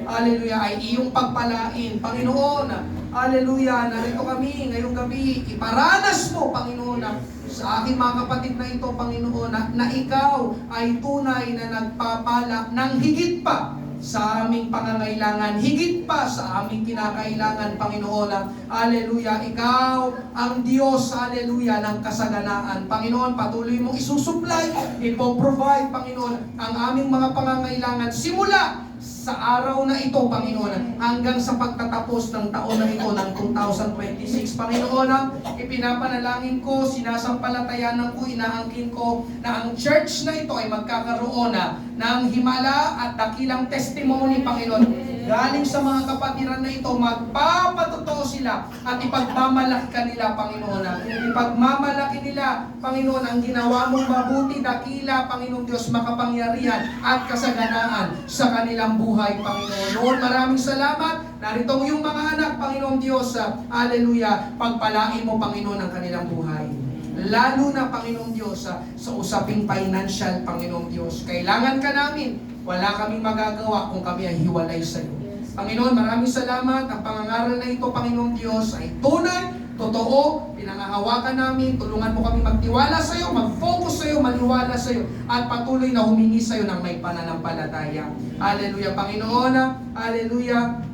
hallelujah, ay iyong pagpalain, Panginoon, hallelujah, narito kami ngayong gabi, iparanas mo, Panginoon, sa aking mga kapatid na ito, Panginoon, na ikaw ay tunay na nagpapala ng higit pa sa aming pangangailangan, higit pa sa aming kinakailangan, Panginoon. Hallelujah, ikaw ang Diyos, hallelujah, ng kasaganaan. Panginoon, patuloy mong isusupply, ipoprovide, Panginoon, ang aming mga pangangailangan simula sa araw na ito, Panginoon, hanggang sa pagtatapos ng taon na ito ng 2026. Panginoon, ipinapanalangin ko, sinasampalatayanan ko, inaangkin ko na ang church na ito ay magkakaroon ng himala at dakilang testimony, Panginoon. Galing sa mga kapatiran na ito, magpapatotoo sila at ipagmamalaki ka nila, Panginoon. Ipagmamalaki nila, Panginoon, ang ginawa mong mabuti, dakila, Panginoon Diyos, makapangyarihan at kasaganaan sa kanilang buhay, Panginoon. Lord, maraming salamat. Narito yung mga anak, Panginoon Diyos, hallelujah, pagpalain mo, Panginoon, ang kanilang buhay. Lalo na, Panginoong Diyos, sa usaping financial, Panginoong Diyos. Kailangan ka namin. Wala kaming magagawa kung kami ay hiwalay sa iyo. Panginoon, maraming salamat. Ang pangangaral na ito, Panginoong Diyos, ay tunay, totoo, pinangahawakan namin. Tulungan mo kami magtiwala sa iyo, mag-focus sa iyo, maniwala sa iyo, at patuloy na humingi sa iyo ng may pananampalataya. Hallelujah, Panginoon. Hallelujah.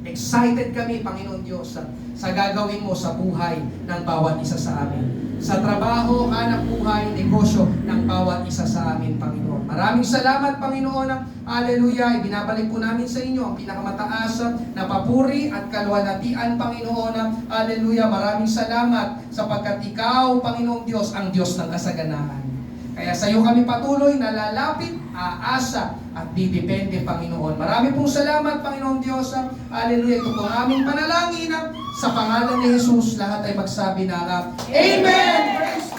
Excited kami, Panginoon Diyos, sa gagawin mo sa buhay ng bawat isa sa amin. Sa trabaho, hanap buhay, negosyo ng bawat isa sa amin, Panginoon. Maraming salamat, Panginoon. Hallelujah. Ibinabalik po namin sa inyo ang pinakamataas na papuri at kalwalhatian, Panginoon. Hallelujah. Maraming salamat sapagkat ikaw, Panginoong Diyos, ang Diyos ng kasaganaan. Kaya sa iyo kami patuloy na lalapit, aasa at didepende, Panginoon. Marami pong salamat, Panginoon Diyos. Hallelujah. Ito po ang aming panalangin. Sa pangalan ni Jesus, lahat ay magsabi na Amen! Praise